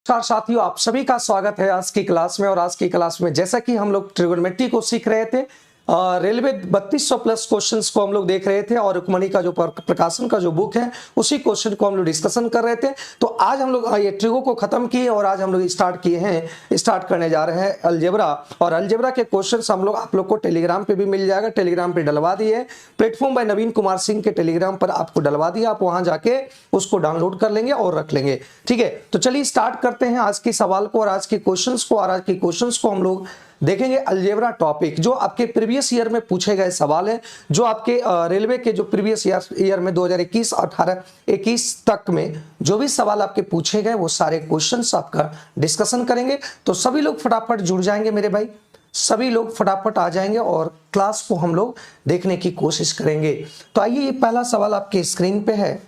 नमस्कार साथियों, आप सभी का स्वागत है आज की क्लास में। और आज की क्लास में जैसा कि हम लोग ट्रिगोनोमेट्री को सीख रहे थे, रेलवे 3200 प्लस क्वेश्चंस को हम लोग देख रहे थे और रुक्मणी का जो प्रकाशन का जो बुक है उसी क्वेश्चन को हम लोग डिस्कशन कर रहे थे। तो आज हम लोग ये ट्रिगो को खत्म किए और आज हम लोग स्टार्ट करने जा रहे हैं अलजेब्रा। और अलजेब्रा के क्वेश्चंस हम लोग आप लोग को टेलीग्राम पे भी मिल जाएगा, टेलीग्राम पे डलवा दिए, प्लेटफॉर्म बाय नवीन कुमार सिंह के टेलीग्राम पर आपको डलवा दिया, आप वहां जाके उसको डाउनलोड कर लेंगे और रख लेंगे। ठीक है, तो चलिए स्टार्ट करते हैं आज के सवाल को और आज के क्वेश्चंस को। और आज के क्वेश्चंस को हम लोग देखेंगे अलजेब्रा टॉपिक, जो आपके प्रीवियस ईयर में पूछे गए सवाल है, जो आपके रेलवे के जो प्रीवियस ईयर में 2021 18 21 तक में जो भी सवाल आपके पूछे गए वो सारे क्वेश्चंस आपका डिस्कशन करेंगे। तो सभी लोग फटाफट जुड़ जाएंगे मेरे भाई, सभी लोग फटाफट आ जाएंगे और क्लास को हम लोग देखने की कोशिश करेंगे। तो आइए, ये पहला सवाल आपके स्क्रीन पे है।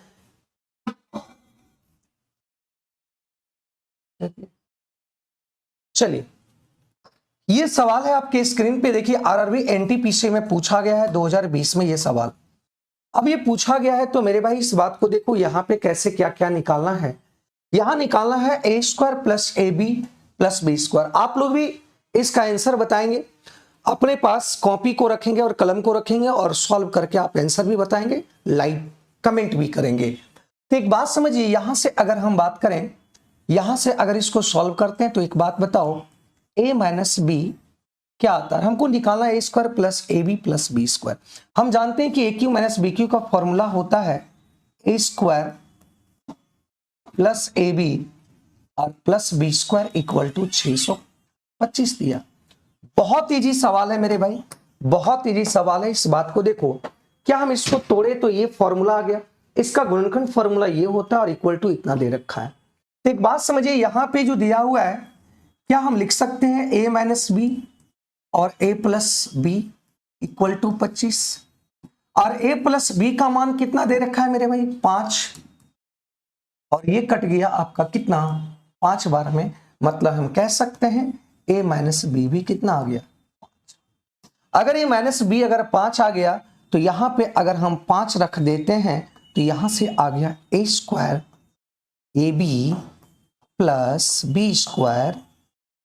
चलिए, ये सवाल है आपके स्क्रीन पे, देखिए आरआरबी एनटीपीसी में पूछा गया है 2020 में ये सवाल। अब ये पूछा गया है तो मेरे भाई इस बात को देखो, यहां पे कैसे क्या क्या निकालना है। यहां निकालना है A square plus A B plus B square. आप लोग भी इसका आंसर बताएंगे, अपने पास कॉपी को रखेंगे और कलम को रखेंगे और सॉल्व करके आप आंसर भी बताएंगे, लाइक कमेंट भी करेंगे। तो एक बात समझिए, यहां से अगर हम बात करें, यहां से अगर इसको सॉल्व करते हैं तो एक बात बताओ, a माइनस बी क्या आता है? हमको निकालना है A square plus A B plus B square. हम जानते हैं कि A cube minus B cube का फॉर्मूला होता है A square plus A B और plus B square equal to 625 दिया। बहुत इजी सवाल है मेरे भाई, बहुत इजी सवाल है। इस बात को देखो, क्या हम इसको तोड़े तो ये फॉर्मूला आ गया, इसका गुणनखंड फॉर्मूला ये होता है और इक्वल टू इतना दे रखा है। तो एक बात समझिए, यहां पे जो दिया हुआ है, क्या हम लिख सकते हैं a माइनस बी और a plus B equal to 25, और a प्लस बी का मान कितना दे रखा है मेरे भाई? 5, और ये कट गया आपका कितना? 5 बार में, मतलब हम कह सकते हैं a माइनस बी भी कितना आ गया? 5। अगर a माइनस बी अगर 5 आ गया तो यहां पे अगर हम 5 रख देते हैं तो यहां से आ गया a square A B plus B square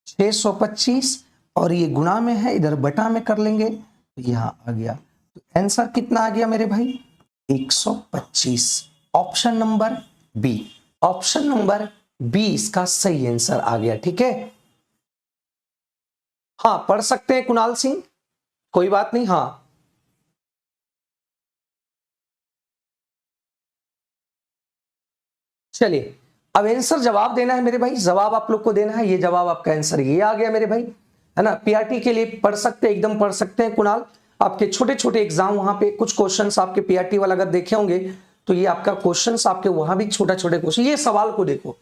625, और ये गुणा में है, इधर बटा में कर लेंगे तो यहां आ गया। तो आंसर कितना आ गया मेरे भाई? 125। Option number B, option number B इसका सही आंसर आ गया। ठीक है, हाँ पढ़ सकते हैं कुणाल सिंह, कोई बात नहीं। हाँ चलिए, अब आंसर जवाब देना है मेरे भाई, जवाब आप लोग को देना है। ये जवाब आपका आंसर ये आ गया मेरे भाई, है ना। पीआरटी के लिए पढ़ सकते हैं, एकदम पढ़ सकते हैं कुणाल। आपके छोटे छोटे एग्जाम वहां पे कुछ क्वेश्चंस आपके पीआरटी वाला अगर देखे होंगे तो ये आपका क्वेश्चंस आपके वहां भी छोटे छोटे क्वेश्चन। ये सवाल को देखो,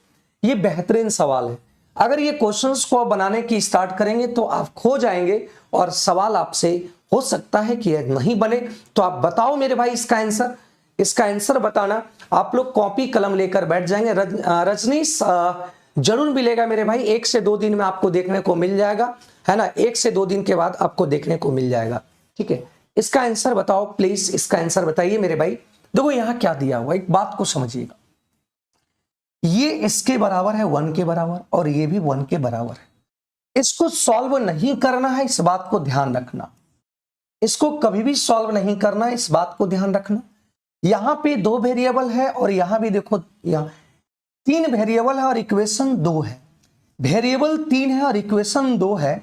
ये बेहतरीन सवाल है। अगर ये क्वेश्चंस को बनाने की स्टार्ट करेंगे तो आप खो जाएंगे और सवाल आपसे हो सकता है कि नहीं बने। तो आप बताओ मेरे भाई इसका आंसर, इसका आंसर बताना। आप लोग कॉपी कलम लेकर बैठ जाएंगे। रजनीश जरूर मिलेगा मेरे भाई, 1 से 2 दिन में आपको देखने को मिल जाएगा, है ना। 1 से 2 दिन के बाद आपको देखने को मिल जाएगा। ठीक है, इसका आंसर बताओ प्लीज, इसका आंसर बताइए मेरे भाई। देखो यहां क्या दिया हुआ, एक बात को समझिएगा, ये इसके बराबर है 1 के बराबर और ये भी 1 के बराबर है। इसको सॉल्व नहीं करना है, इस बात को ध्यान रखना। इसको कभी भी सॉल्व नहीं करना, इस बात को ध्यान रखना। यहां पे 2 वेरिएबल है और यहां भी देखो, यहां 3 वेरिएबल है और इक्वेशन 2 है। वेरिएबल 3 है और इक्वेशन 2 है,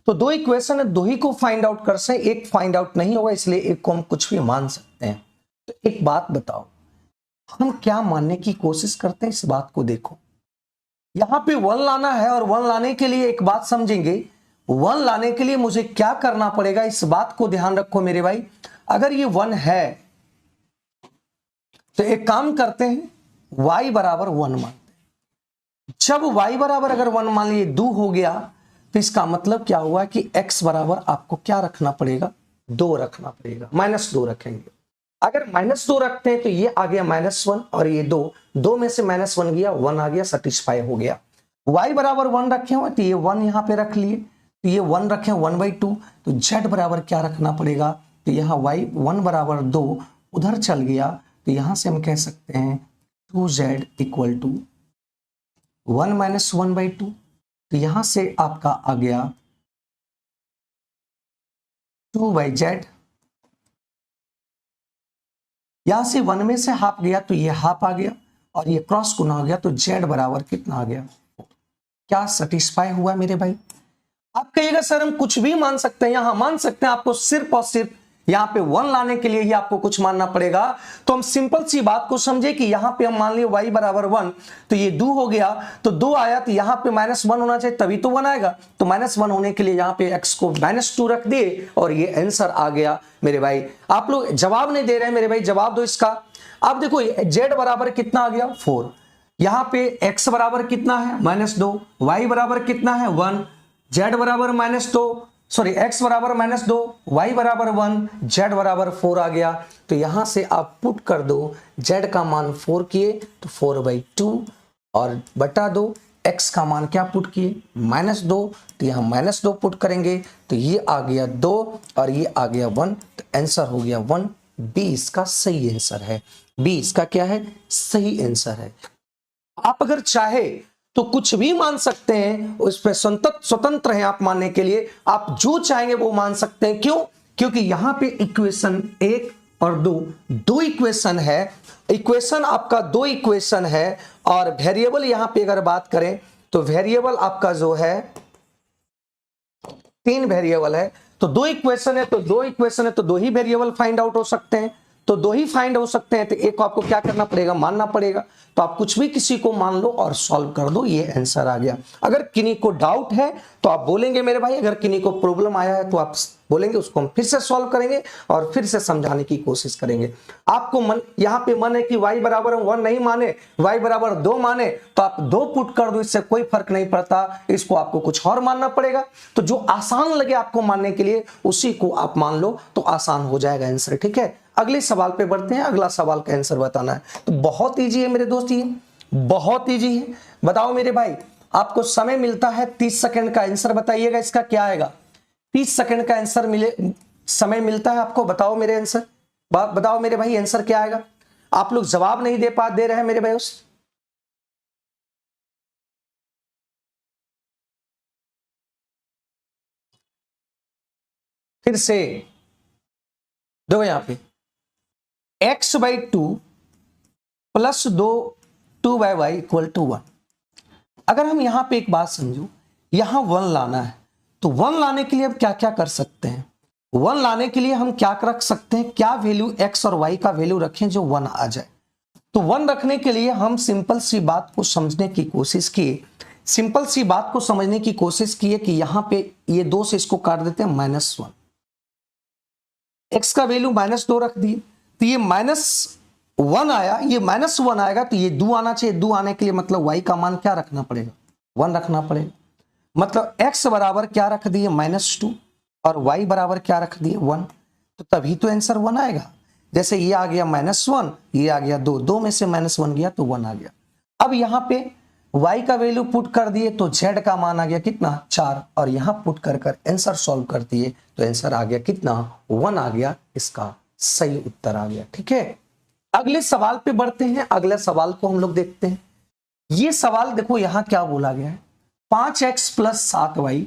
तो 2 इक्वेशन है, 2 ही को फाइंड आउट कर सकते, एक फाइंड आउट नहीं होगा, इसलिए एक को हम कुछ भी मान सकते हैं। तो एक बात बताओ, हम क्या मानने की कोशिश करते हैं, इस बात को देखो। यहां पे 1 लाना है और 1 लाने के लिए एक बात समझेंगे, 1 लाने के लिए मुझे क्या करना पड़ेगा, इस बात को ध्यान रखो मेरे भाई। अगर ये 1 है तो एक काम करते हैं, y बराबर 1 मानते हैं। जब y बराबर अगर 1 मान लिए 2 हो गया तो इसका मतलब क्या हुआ कि x बराबर आपको क्या रखना पड़ेगा? 2 रखना पड़ेगा, -2 रखेंगे। अगर -2 रखते हैं तो ये आ गया -1 और ये 2 में से -1 गया, 1 आ गया, सेटिस्फाई हो गया। y बराबर 1 रखे हुए तो ये 1 यहां पे रख लिए, तो ये 1 रखे 1/2, तो z बराबर क्या रखना पड़ेगा? तो यहाँ y 1 बराबर 2 उधर चल गया, तो यहां से हम कह सकते हैं 2z इक्वल टू 1 माइनस 1/2, तो यहां से आपका आ गया 2/z। यहां से 1 में से हाफ गया तो ये हाफ आ गया और ये क्रॉस गुना हो गया, तो z बराबर कितना आ गया? क्या सेटिस्फाई हुआ मेरे भाई? आप कहिएगा सर हम कुछ भी मान सकते हैं, यहां मान सकते हैं, आपको सिर्फ और सिर्फ यहां पे 1 लाने के लिए ही आपको कुछ मानना पड़ेगा। तो हम सिंपल सी बात को समझे कि यहां पे हम मान लिए y बराबर 1, तो ये 2 हो गया, तो 2 आया तो यहां पे -1 होना चाहिए, तभी तो 1 आएगा। तो -1 होने के लिए यहां पे x को -2 रख दिए और ये आंसर आ गया मेरे भाई। आप लोग जवाब नहीं दे रहे हैं मेरे भाई, जवाब दो इसका। अब देखो z बराबर कितना आ गया? 4। यहां पे x बराबर कितना है? -2। y बराबर कितना है? 1। z बराबर -2, सॉरी x बराबर -2, y बराबर 1, z बराबर 4 आ गया। तो यहां से आप पुट कर दो, z का मान 4 किए तो 4/2 और बटा 2, x का मान क्या पुट किए? -2, तो यहां -2 पुट करेंगे तो ये आ गया 2 और ये आ गया 1, तो आंसर हो गया 1। बी इसका सही आंसर है। बी इसका क्या है? सही आंसर है। आप अगर चाहे तो कुछ भी मान सकते हैं, उस पर स्वतंत्र हैं आप मानने के लिए, आप जो चाहेंगे वो मान सकते हैं। क्यों? क्योंकि यहां पे इक्वेशन 1 और 2 इक्वेशन है। इक्वेशन आपका 2 इक्वेशन है और वेरिएबल यहां पे अगर बात करें तो वेरिएबल आपका जो है 3 वेरिएबल है। तो 2 इक्वेशन है, तो 2 इक्वेशन है तो 2 ही वेरिएबल फाइंड आउट हो सकते हैं, तो 2 ही फाइंड हो सकते हैं, तो एक को आपको क्या करना पड़ेगा? मानना पड़ेगा। तो आप कुछ भी किसी को मान लो और सॉल्व कर दो, ये आंसर आ गया। अगर किन्हीं को डाउट है तो आप बोलेंगे मेरे भाई, अगर किन्हीं को प्रॉब्लम आया है तो आप बोलेंगे, उसको हम फिर से सॉल्व करेंगे और फिर से समझाने की कोशिश करेंगे। आपको मन यहां पे मन है कि y बराबर 1 नहीं माने, y बराबर 2 माने, तो आप 2 पुट कर दो, इससे कोई फर्क नहीं पड़ता। इसको आपको कुछ और मानना पड़ेगा, तो जो आसान लगे आपको मानने के लिए उसी को आप मान लो, तो आसान हो जाएगा आंसर। ठीक है, अगले सवाल पे बढ़ते हैं। अगला सवाल का आंसर बताना है, तो बहुत इजी है मेरे दोस्त, ये बहुत इजी है। बताओ मेरे भाई, आपको समय मिलता है 30 सेकंड का, आंसर बताइएगा इसका क्या आएगा। 30 सेकंड का आंसर समय मिलता है आपको, बताओ मेरे आंसर, बताओ मेरे भाई आंसर क्या आएगा। आप लोग जवाब नहीं दे रहे हैं मेरे भाई। उस फिर से देखो यहां पे x/2 प्लस 2y = 1। अगर हम यहां पे एक बात समझो, यहां 1 लाना है, तो 1 लाने के लिए अब क्या क्या कर सकते हैं? 1 लाने के लिए हम क्या रख सकते हैं? क्या वैल्यू x और y का वैल्यू रखें जो 1 आ जाए? तो 1 रखने के लिए हम सिंपल सी बात को समझने की कोशिश किए, सिंपल सी बात को समझने की कोशिश की है कि यहां पे ये 2 से इसको काट देते हैं, -1, x का वैल्यू -2 रख दिए, तो ये -1 आया, ये -1 आएगा, तो ये 2 आना चाहिए। 2 आने के लिए मतलब y का मान क्या रखना पड़ेगा? 1 रखना पड़ेगा। मतलब x बराबर क्या रख दिए? -2 और y बराबर क्या रख दिए? 1, तो तभी तो आंसर 1 आएगा। जैसे ये आ गया -1, ये आ गया 2, 2 में से -1 गया तो 1 आ गया। अब यहां पे y का वैल्यू पुट कर दिए तो z का मान आ गया कितना? 4, और यहां पुट कर आंसर सॉल्व कर दिए तो आंसर आ गया कितना? 1 आ गया। इसका सही उत्तर आ गया। ठीक है, अगले सवाल पे बढ़ते हैं। अगले सवाल को हम लोग देखते हैं। ये सवाल देखो यहां क्या बोला गया है, 5x + 7y।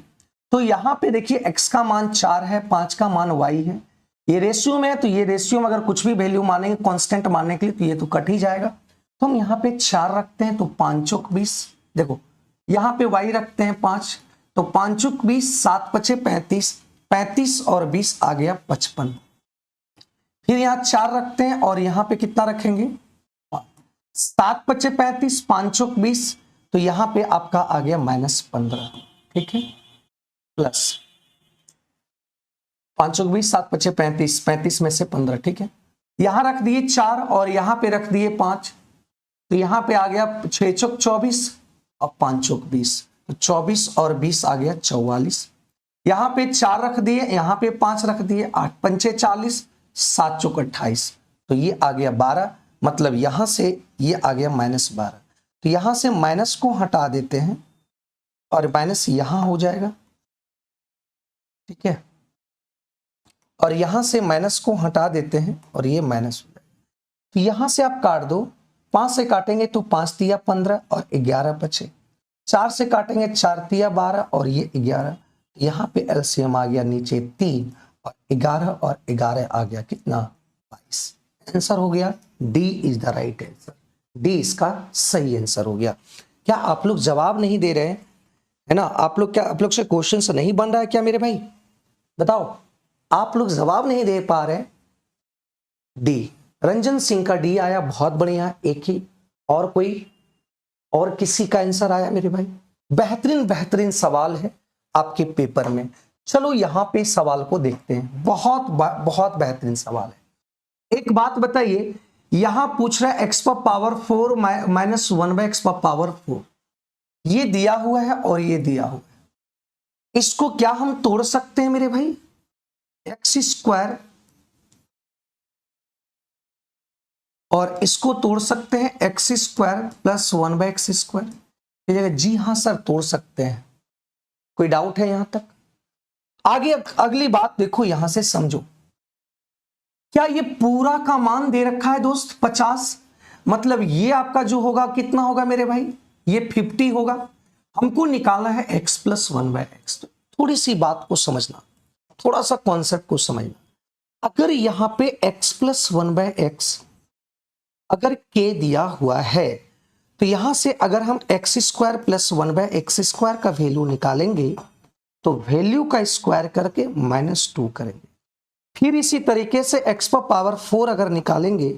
तो यहां पे देखिए x का मान 4 है, 5 का मान y है, ये रेशियो में है, तो ये रेशियो में अगर कुछ भी वैल्यू मानेंगे कांस्टेंट मानने के लिए तो ये तो कट ही जाएगा। तो हम यहाँ पे 4 रखते हैं, तो 5 चौक 20। देखो यहाँ पे y रखते हैं 5, तो 5 चौक 20, 7 पचे 35, 35 और 20 आ गया 55। फिर यहाँ 4 रखते हैं और यहाँ पे कितना रखेंगे? 7 पचे 35, 5 चौक 20, तो यहाँ पे आपका आ गया -15। ठीक है, प्लस 5 चौक 20, 7 पचे 35, 35 में से 15। ठीक है, यहां रख दिए 4 और यहां पे रख दिए 5, तो यहां पे आ गया 6 चौक 24 और 5 चौक 20, तो 24 और 20 आ गया 44। यहां पे 4 रख दिए, यहां पे 5 रख दिए, 8 पंचे 40, 7 चौक 28, तो ये आ गया 12। मतलब यहां से ये आ गया -12, तो यहां से माइनस को हटा देते हैं और माइनस यहां हो जाएगा। ठीक है, और यहां से माइनस को हटा देते हैं और ये माइनस हो जाएगा। तो यहां से आप काट दो, 5 से काटेंगे तो 5 × 15 और 11 बचे, 4 से काटेंगे, 4 तिया 12 और ये 11, यहाँ पे एलसीएम आ गया नीचे 3 और 11 और 11 आ गया कितना 22। आंसर हो गया D is the right answer. D इसका सही आंसर हो गया। क्या आप लोग जवाब नहीं दे रहे हैं, है ना? आप लोग से क्वेश्चन से नहीं बन रहा है क्या मेरे भाई? बताओ, आप लोग जवाब नहीं दे पा रहे। डी, रंजन सिंह का डी आया, बहुत बढ़िया। एक ही और कोई और किसी का आंसर आया मेरे भाई? बेहतरीन बेहतरीन सवाल है आपके पेपर में। चलो यहां पे सवाल को देखते हैं, बहुत बेहतरीन सवाल है। एक बात बताइए, यहां पूछ रहा है x पर पावर 4 माइनस 1/x पर पावर 4, ये दिया हुआ है और ये दिया हुआ है। इसको क्या हम तोड़ सकते हैं मेरे भाई? एक्स स्क्वायर और इसको तोड़ सकते हैं X square plus 1/x square. जी हाँ सर, तोड़ सकते हैं। कोई डाउट है यहां तक? आगे अगली बात देखो, यहां से समझो। क्या ये पूरा का मान दे रखा है दोस्त 50, मतलब ये आपका जो होगा कितना होगा मेरे भाई? ये 50 होगा। हमको निकालना है x प्लस 1/x। तो थोड़ी सी बात को समझना, थोड़ा सा कॉन्सेप्ट को समझना। अगर यहां पे x प्लस 1/x अगर k दिया हुआ है, तो यहां से अगर हम x square plus 1/x square का वैल्यू निकालेंगे तो वैल्यू का स्क्वायर करके -2 करेंगे। फिर इसी तरीके से x पर पावर 4 अगर निकालेंगे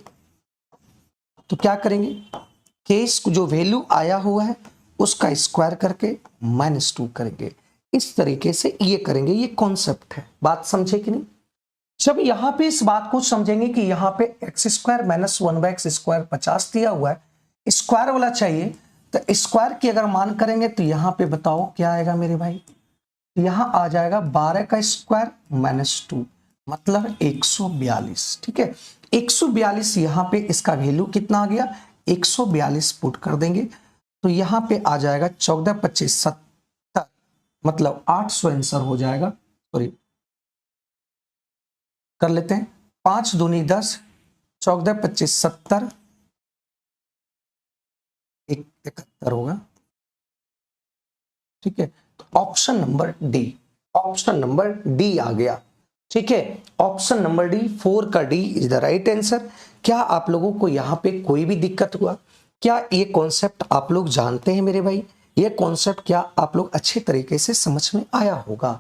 तो क्या करेंगे? k जो वैल्यू आया हुआ है उसका स्क्वायर करके -2 करेंगे। इस तरीके से ये करेंगे। ये कॉन्सेप्ट है, बात समझे कि नहीं? जब यहां पे इस बात को समझेंगे कि यहां पे x square minus 1/x square 50 दिया हुआ है, स्क्वायर वाला चाहिए, तो स्क्वायर की अगर मान करेंगे तो यहां पे बताओ क्या आएगा मेरे भाई? यहां आ जाएगा 12 का स्क्वायर -2, मतलब 142। ठीक है, 142 यहां पे इसका वैल्यू कितना आ गया? 142 पुट कर देंगे तो यहां पे आ जाएगा 14 25 70, मतलब 800 आंसर हो जाएगा। सॉरी, कर लेते हैं, 5 दूनी 10, 14 25 70, 71 होगा। ठीक है, तो option number D, option number D आ गया। ठीक है, ऑप्शन नंबर डी, 4 का D is the right answer. क्या आप लोगों को यहां पे कोई भी दिक्कत हुआ? क्या ये कॉन्सेप्ट आप लोग जानते हैं मेरे भाई? ये कॉन्सेप्ट क्या आप लोग अच्छे तरीके से समझ में आया होगा?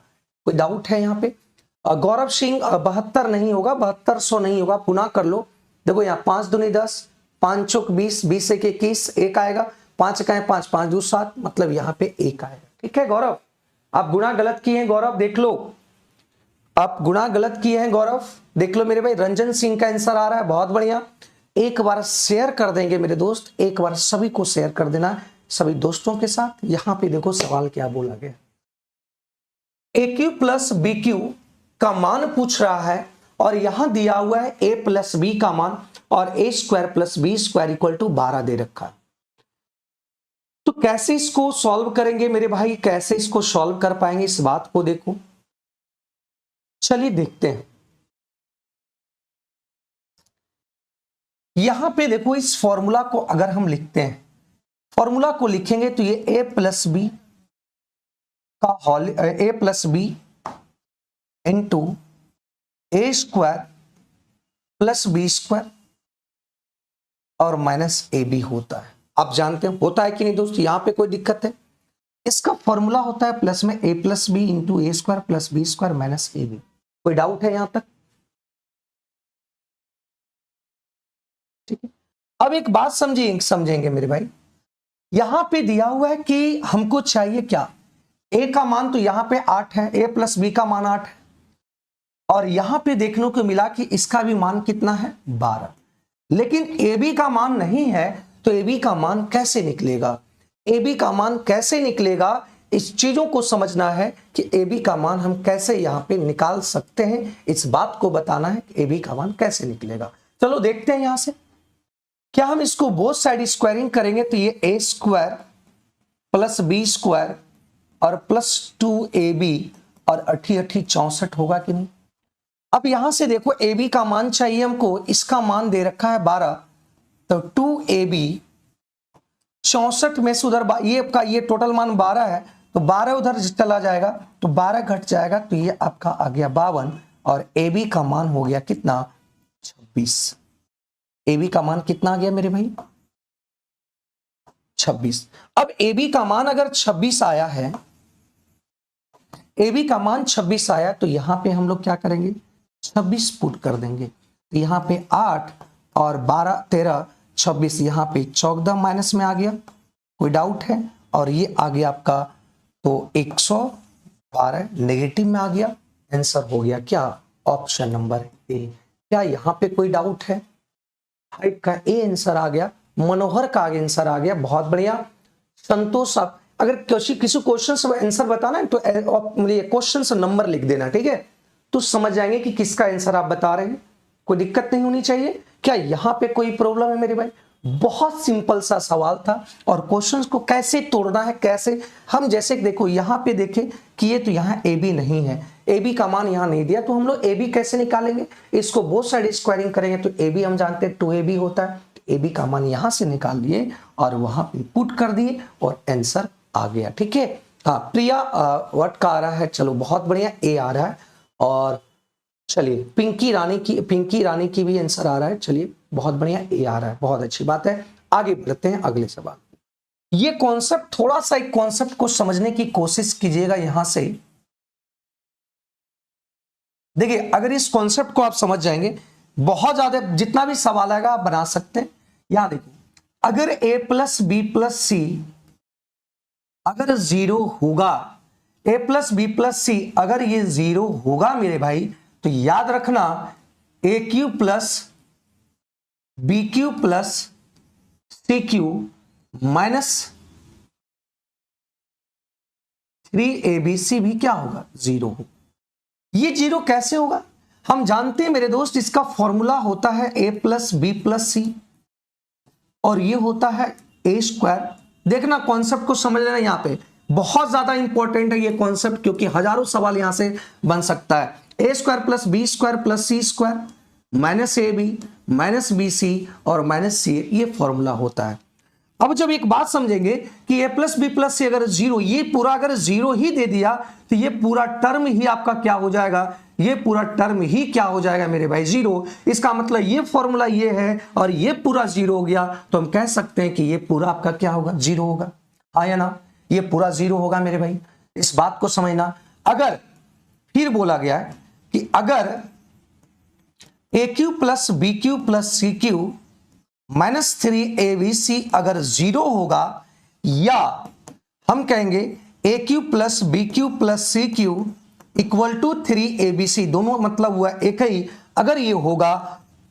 कोई डाउट है यहाँ पे? गौरव सिंह 72 नहीं होगा, 7200 नहीं होगा, पुनः कर लो। देखो यहाँ 5 दूनी 10, 5 चौक 20, 20 एक 21, एक आएगा, 5 का है 5, 5 दूर 7, मतलब यहाँ पे एक आएगा। ठीक है गौरव, आप गुणा गलत किए हैं गौरव, देख लो, आप गुणा गलत किए हैं गौरव, देख लो मेरे भाई। रंजन सिंह का आंसर आ रहा है, बहुत बढ़िया। एक बार शेयर कर देंगे मेरे दोस्त, एक बार सभी को शेयर कर देना, सभी दोस्तों के साथ। यहां पे देखो सवाल क्या बोला गया, AQ प्लस BQ का मान पूछ रहा है और यहां दिया हुआ है A प्लस B का मान और A square plus B square equal to 12 दे रखा है। तो कैसे इसको सॉल्व करेंगे मेरे भाई? कैसे इसको सॉल्व कर पाएंगे, इस बात को देखो, चलिए देखते हैं। यहां पे देखो, इस फॉर्मूला को अगर हम लिखते हैं, फॉर्मूला को लिखेंगे तो ये A प्लस B का whole, A plus B into A square plus B square और माइनस AB होता है। आप जानते हैं होता है कि नहीं दोस्त? यहां पे कोई दिक्कत है? इसका फॉर्मूला होता है प्लस में A plus B into A square plus B square minus AB। कोई डाउट है यहां तक? ठीक है, अब एक बात समझेंगे मेरे भाई। यहां पे दिया हुआ है कि हमको चाहिए क्या? A का मान तो यहां पे 8 है, A प्लस B का मान 8 है, और यहां पे देखने को मिला कि इसका भी मान कितना है? 12। लेकिन AB का मान नहीं है, तो AB का मान कैसे निकलेगा? AB का मान कैसे निकलेगा, इस चीजों को समझना है कि AB का मान हम कैसे यहां पे निकाल सकते हैं, इस बात को बताना है कि AB का मान कैसे निकलेगा। चलो देखते हैं यहां से। क्या हम इसको बोथ साइड स्क्वायरिंग करेंगे तो ये A square plus B square और प्लस 2AB और 8 64 होगा कि नहीं? अब यहां से देखो, AB का मान चाहिए हमको, इसका मान दे रखा है 12, तो 2AB 64 में से उधर ये आपका ये टोटल मान 12 है, तो 12 उधर चला जाएगा तो 12 घट जाएगा, तो ये आपका आ गया 52 और ए बी का मान हो गया कितना 26। ए बी का मान कितना आ गया मेरे भाई 26। अब ए बी का मान अगर 26 आया है, ए बी का मान 26 आया, तो यहां पे हम लोग क्या करेंगे 26 पुट कर देंगे, तो यहां पे 8 और 12 13 26, यहां पे 14 माइनस में आ गया, कोई डाउट है, और ये आ गया आपका तो 112 नेगेटिव में आ गया। आंसर हो गया क्या ऑप्शन नंबर ए। क्या यहां पे कोई डाउट है? 5 का ए आंसर आ गया, मनोहर का आंसर आ गया, बहुत बढ़िया। संतोष साहब अगर किसी क्वेश्चन से आंसर बताना है तो क्वेश्चन से नंबर लिख देना, ठीक है, तो समझ जाएंगे कि किसका आंसर आप बता रहे हैं, कोई दिक्कत नहीं होनी चाहिए। क्या यहां पे कोई प्रॉब्लम है मेरे भाई? बहुत सिंपल सा सवाल था, और क्वेश्चंस को कैसे तोड़ना है, कैसे हम जैसे देखो यहां पे देखें कि ये तो यहां ए बी नहीं है, ए बी का मान यहां नहीं दिया, तो हम लोग ए बी कैसे निकालेंगे, इसको बोथ साइड स्क्वायरिंग करेंगे, तो ए बी हम जानते हैं 2ab होता है, ए बी का मान यहां से निकाल लिए और वहां पे पुट कर दिए और आंसर आ गया, ठीक है। हाँ प्रिया व्हाट का आ रहा है, चलो बहुत बढ़िया ए आ रहा है, और चलिए पिंकी रानी की भी आंसर आ रहा है, चलिए बहुत बढ़िया ए आ रहा है, बहुत अच्छी बात है। आगे बढ़ते हैं अगले सवाल। ये कॉन्सेप्ट थोड़ा सा एक कॉन्सेप्ट को समझने की कोशिश कीजिएगा यहां से। देखिए अगर इस कॉन्सेप्ट को आप समझ जाएंगे, बहुत ज्यादा जितना भी सवाल आएगा आप बना सकते हैं। यहां देखो अगर a plus B plus C अगर 0 होगा, a plus B plus C अगर ये 0 होगा मेरे भाई, तो याद रखना A cube plus B cube plus C cube minus 3abc भी क्या होगा 0 होगा। ये 0 कैसे होगा? हम जानते हैं मेरे दोस्त, इसका फॉर्मूला होता है a plus B plus C और ये होता है ए स्क्वायर। देखना कॉन्सेप्ट को समझ लेना, यहां पे बहुत ज्यादा इंपॉर्टेंट है ये कॉन्सेप्ट, क्योंकि हजारों सवाल यहां से बन सकता है। A square plus B square plus C square minus A B minus B C और माइनस सी, ये फॉर्मूला होता है। अब जब एक बात समझेंगे कि a plus B plus C अगर 0, ये पूरा अगर 0 ही दे दिया, तो ये पूरा टर्म ही आपका क्या हो जाएगा, ये पूरा टर्म ही क्या हो जाएगा मेरे भाई 0। इसका मतलब ये फॉर्मूला ये है और ये पूरा 0 हो गया, तो हम कह सकते हैं कि ये पूरा आपका क्या होगा 0 होगा, हाँ या ना, ये पूरा 0 होगा मेरे भाई। इस बात को समझना। अगर फिर बोला गया है कि अगर A cube plus B cube plus C cube minus 3abc अगर 0 होगा, या हम कहेंगे A cube plus B cube plus C cube equal to 3abc, दोनों मतलब हुआ एक ही, अगर ये होगा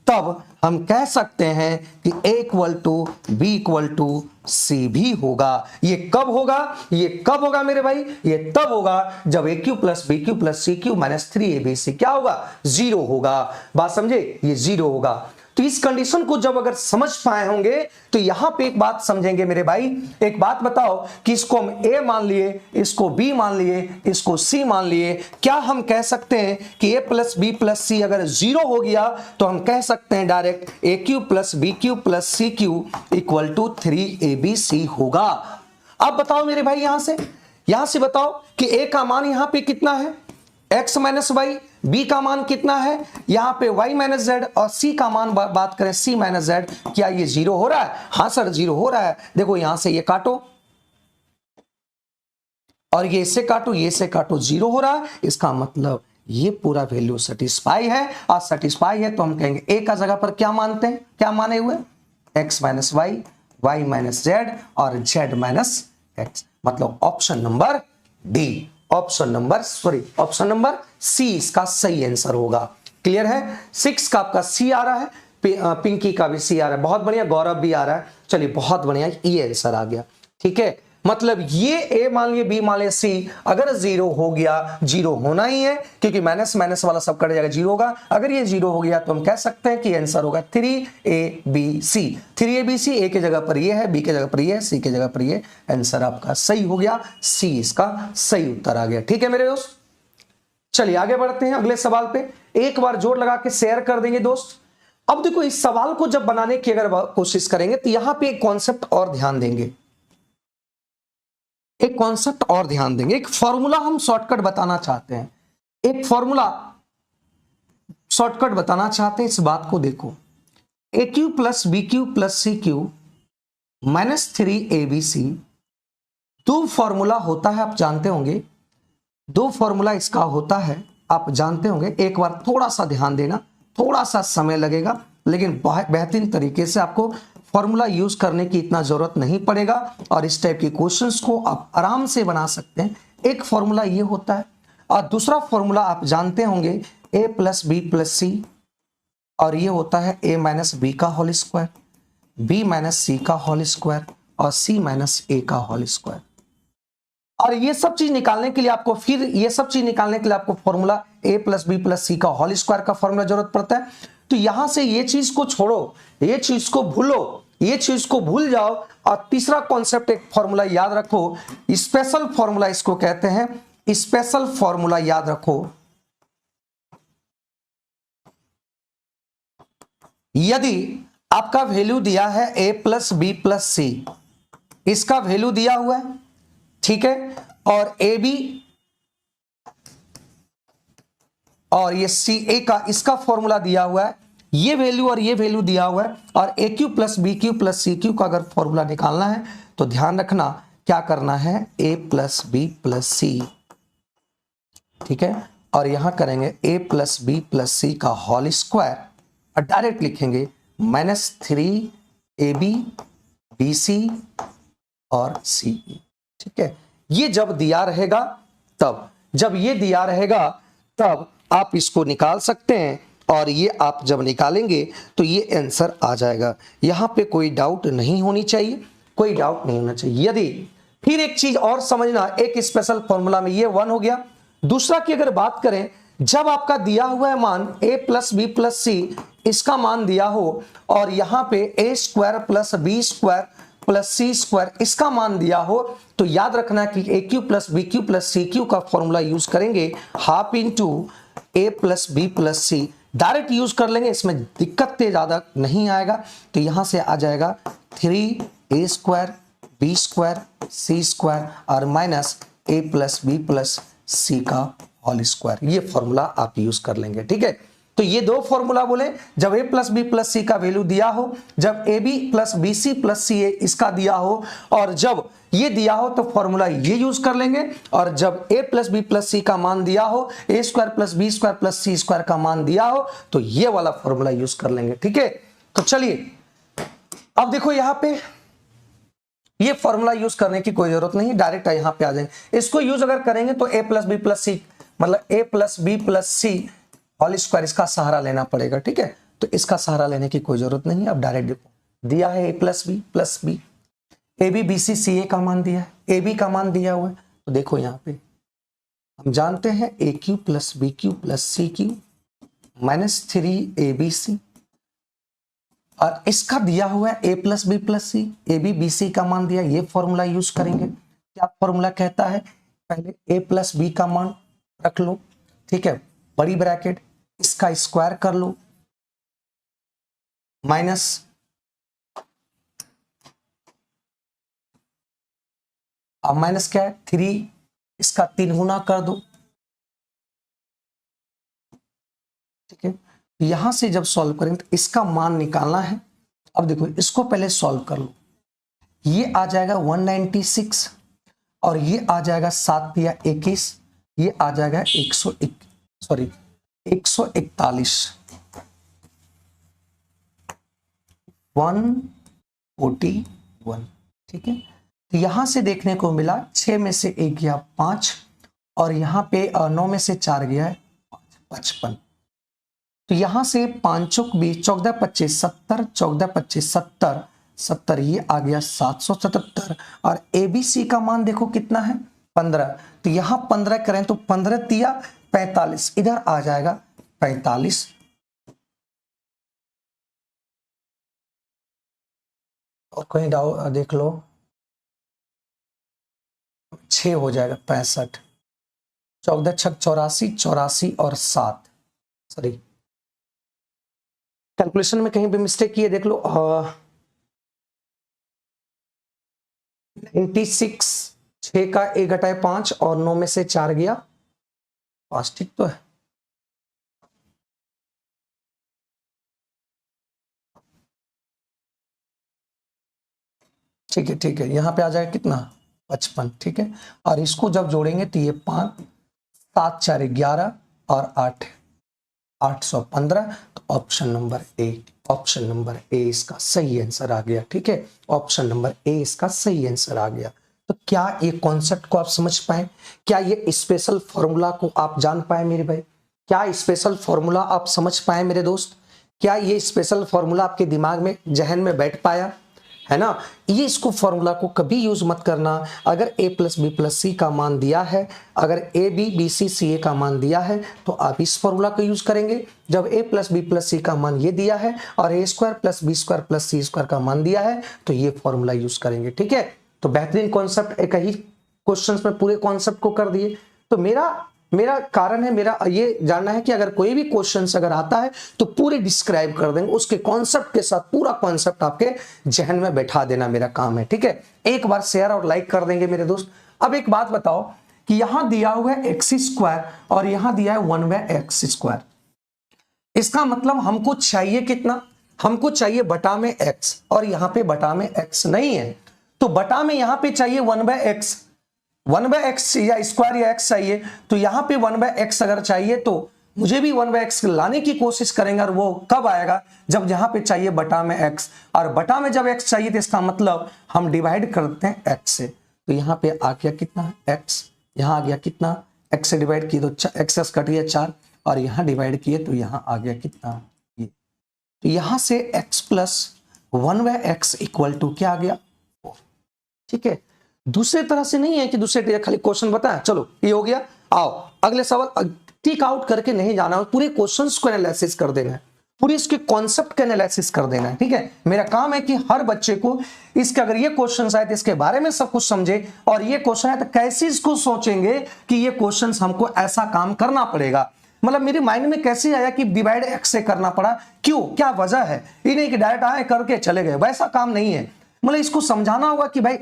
तब हम कह सकते हैं कि a equal to B equal to C भी होगा। ये कब होगा? ये कब होगा मेरे भाई? ये तब होगा जब A cube plus B cube plus C cube minus 3abc क्या होगा 0 होगा। बात समझे? ये 0 होगा। तो इस कंडीशन को जब अगर समझ पाए होंगे तो यहां पे एक बात समझेंगे मेरे भाई। एक बात बताओ कि इसको हम a मान लिए, इसको b मान लिए, इसको c मान लिए, क्या हम कह सकते हैं कि a plus B plus C अगर 0 हो गया तो हम कह सकते हैं direct A cube plus B cube plus C cube equal to 3abc होगा। अब बताओ मेरे भाई यहां से बताओ कि a का मान यहां पे कितना है x माइनस वाई, b का मान कितना है यहां पे y माइनस जेड, और c का मान बात करें c माइनस जेड, क्या ये 0 हो रहा है? हाँ सर 0 हो रहा है। देखो यहां से ये काटो और ये इससे काटो, ये से काटो, 0 हो रहा है। इसका मतलब ये पूरा वैल्यू सेटिस्फाई है, और सेटिस्फाई है तो हम कहेंगे a का जगह पर क्या मानते हैं, क्या माने हुए x minus Y, Y minus Z और z माइनस x, मतलब option number D, option number C इसका सही आंसर होगा। क्लियर है? 6 का आपका सी आ रहा है, पिंकी का भी सी आ रहा है, बहुत बढ़िया, गौरव भी आ रहा है, चलिए बहुत बढ़िया, ये आंसर आ गया। ठीक है, मतलब ये ए मान लिए, बी मान लिए, सी अगर 0 हो गया, 0 होना ही है क्योंकि माइनस माइनस वाला सब कट जाएगा, 0 होगा। अगर ये 0 हो गया तो हम कह सकते हैं कि आंसर होगा 3abc। 3abc ए के जगह पर ये है, बी के जगह पर ये है, सी के जगह पर ये, आंसर आपका सही हो गया, सी इसका सही उत्तर आ गया। ठीक है मेरे दोस्त, चलिए आगे बढ़ते हैं अगले सवाल पे। एक बार जोर लगा के शेयर कर देंगे दोस्त। अब देखो इस सवाल को जब बनाने की अगर कोशिश करेंगे तो यहां पे एक कॉन्सेप्ट और ध्यान देंगे। एक कॉन्सेप्ट और ध्यान देंगे, एक फॉर्मूला हम शॉर्टकट बताना चाहते हैं, एक फॉर्मूला शॉर्टकट बताना चाहते हैं। इस बात को देखो, A cube plus B cube plus C cube minus 3abc, दो फॉर्मूला होता है, आप जानते होंगे, दो फॉर्मूला इसका होता है, आप जानते होंगे। एक बार थोड़ा सा ध्यान देना, थोड़ा सा समय लगेगा, लेकिन बेहतरीन तरीके से आपको फॉर्मूला यूज करने की इतना जरूरत नहीं पड़ेगा और इस टाइप के क्वेश्चंस को आप आराम से बना सकते हैं। एक फॉर्मूला ये होता है और दूसरा फॉर्मूला आप जानते होंगे, a plus B plus C, और ये होता है a माइनस बी का whole square, b minus C का होल स्क्वायर और c माइनस a का होल स्क्वायर। और ये सब चीज निकालने के लिए आपको formula a plus B plus C का होल स्क्वायर का फॉर्मूला जरूरत पड़ता है। तो यहां से ये चीज को छोड़ो, ये चीज को भूलो, ये चीज को भूल जाओ और तीसरा कॉन्सेप्ट एक फॉर्मूला याद रखो, स्पेशल फॉर्मूला इसको कहते हैं, स्पेशल फॉर्मूला याद रखो। यदि आपका वैल्यू दिया है a plus B plus C, इसका वैल्यू दिया हुआ है, ठीक है, और ए बी और ये सी ए का इसका फॉर्मूला दिया हुआ है, ये वैल्यू और ये वैल्यू दिया हुआ है, और A cube plus B cube plus C cube का अगर फॉर्मूला निकालना है तो ध्यान रखना क्या करना है, ए प्लस बी प्लस सी, ठीक है, और यहां करेंगे a plus B plus C का होल स्क्वायर और डायरेक्ट लिखेंगे -3ab bc और ce, ठीक है। ये जब दिया रहेगा तब, जब ये दिया रहेगा तब आप इसको निकाल सकते हैं और ये आप जब निकालेंगे तो ये आंसर आ जाएगा। यहां पे कोई डाउट नहीं होनी चाहिए, कोई डाउट नहीं होना चाहिए। यदि फिर एक चीज और समझना, एक स्पेशल फॉर्मूला में ये 1 हो गया। दूसरा की अगर बात करें, जब आपका दिया हुआ है मान a plus B plus C, इसका मान दिया हो और यहां पे a square plus B square plus C square इसका मान दिया हो, तो याद रखना कि A cube plus B cube plus C cube का फॉर्मूला यूज करेंगे, half into A plus B plus C, direct use कर लेंगे, इसमें दिक्कत ज्यादा नहीं आएगा। तो यहां से आ जाएगा 3a स्क्वायर बी स्क्वायर सी स्क्वायर और माइनस ए प्लस बी प्लस सी का होल स्क्वायर, ये फॉर्मूला आप यूज कर लेंगे, ठीक है। तो ये दो फॉर्मूला बोले, जब a plus B plus C का वैल्यू दिया हो, जब A B plus B C plus C A इसका दिया हो, और जब ये दिया हो तो फॉर्मूला ये यूज कर लेंगे, और जब a plus B plus C का मान दिया हो, A square plus B square plus C square का मान दिया हो, तो ये वाला फॉर्मूला यूज कर लेंगे, ठीक है। तो चलिए अब देखो यहां पे ये फॉर्मूला यूज करने की कोई जरूरत नहीं, डायरेक्ट यहां पे आ जाएंगे। इसको यूज अगर करेंगे तो a plus B plus C मतलब a plus B plus C whole square, इसका सहारा लेना पड़ेगा, ठीक है। तो इसका सहारा लेने की कोई जरूरत नहीं है। अब डायरेक्ट देखो, दिया है a plus B, A B B C C A का मान दिया है, ए बी का मान दिया हुआ है, तो देखो यहाँ पे हम जानते हैं A cube plus B cube plus C cube minus 3abc, और इसका दिया हुआ है a plus B plus C, A B B C का मान दिया, ये फॉर्मूला यूज करेंगे। क्या फॉर्मूला कहता है, पहले a प्लस बी का मान रख लो, ठीक है, बड़ी ब्रैकेट, इसका स्क्वायर कर लो, माइनस अब माइनस क्या है 3, इसका 3 गुना कर दो, ठीक है। यहां से जब सॉल्व करेंगे तो इसका मान निकालना है। अब देखो इसको पहले सॉल्व कर लो, ये आ जाएगा 196 और ये आ जाएगा 7 या 21, ये आ जाएगा 141, ठीक है। तो यहां से देखने को मिला 6 में से 1 गया 5 और यहां पे 9 में से 4 गया है 55। तो यहां से 5 चौक 20, 14 25 70, 14 25 70, 70 ये आ गया 777 और एबीसी का मान देखो कितना है 15। तो यहां 15 करें तो 15 तिया 45, इधर आ जाएगा 45 और कहीं देख लो 6 हो जाएगा 65, 14 छक 84, 84 और 7, सॉरी कैलकुलेशन में कहीं भी मिस्टेक की है देख लो। 96 6 का a घटाए 5 और 9 में से 4 गया 5, ठीक तो है। ठीक है, ठीक है, यहां पे आ जाएगा कितना 55, ठीक है। और इसको जब जोड़ेंगे तो ये 5, 7 4 11 और 8 815। तो ऑप्शन नंबर ए इसका सही आंसर आ गया, ठीक है। ऑप्शन नंबर ए इसका सही आंसर आ गया। तो क्या ये कॉन्सेप्ट को आप समझ पाए? क्या ये स्पेशल फॉर्मूला को आप जान पाए मेरे भाई? क्या स्पेशल फॉर्मूला आप समझ पाए मेरे दोस्त? क्या ये स्पेशल फॉर्मूला आपके दिमाग में, जहन में बैठ पाया है ना? ये इसको फॉर्मूला को कभी यूज मत करना। अगर a plus B plus C का मान दिया है, अगर ए B B C C A का मान दिया है, तो आप इस फॉर्मूला को यूज करेंगे। जब a plus B plus C का मान ये दिया है और a square plus B square plus C square का मान दिया है, तो ये फॉर्मूला यूज करेंगे, ठीक है। तो बेहतरीन कॉन्सेप्ट, एक ही क्वेश्चन में पूरे कॉन्सेप्ट को कर दिए। तो मेरा कारण है, मेरा ये जानना है कि अगर कोई भी क्वेश्चन अगर आता है तो पूरे डिस्क्राइब कर देंगे, उसके कॉन्सेप्ट के साथ पूरा कॉन्सेप्ट आपके जहन में बैठा देना मेरा काम है, ठीक है। एक बार शेयर और लाइक कर देंगे मेरे दोस्त। अब एक बात बताओ कि यहां दिया हुआ है एक्स स्क्वायर और यहां दिया है 1/x स्क्वायर। इसका मतलब हमको चाहिए कितना? हमको चाहिए बटा में x, और यहां पे बटा में x नहीं है, तो बटा में यहां पे चाहिए 1/x, 1/x या स्क्वायर या x चाहिए। तो यहां पे 1/x अगर चाहिए तो मुझे भी 1/x लाने की कोशिश करेंगे, और वो कब आएगा? जब यहां पे चाहिए बटा में x, और बटा में जब x चाहिए तो इसका मतलब हम डिवाइड करते हैं x से। तो यहां पे आ गया कितना x, यहां आ गया कितना x से डिवाइड किए तो x कट गया 4, और यहां डिवाइड किए तो यहां आ गया कितना ये। तो यहां से x plus 1/x equal to क्या आ गया 4, ठीक है। दूसरे तरह से नहीं है कि दूसरे खाली क्वेश्चन बताया, चलो ये हो गया। आओ अगले सवाल, टिक आउट करके नहीं जाना, पूरे क्वेश्चंस को एनालिसिस कर देना है, पूरी इसके कॉन्सेप्ट का एनालिसिस कर देना है, ठीक है। मेरा काम है कि हर बच्चे को इसके, अगर ये क्वेश्चंस आए तो इसके बारे में सब कुछ समझे, और ये क्वेश्चन है तो कैसे इसको सोचेंगे कि ये क्वेश्चंस हमको ऐसा काम करना पड़ेगा। मतलब मेरे माइंड में कैसे आया कि डिवाइड एक्स से करना पड़ा, क्यों, क्या वजह है? ये नहीं कि डायरेक्ट आए करके चले गए, वैसा काम नहीं है। मतलब इसको समझाना होगा कि भाई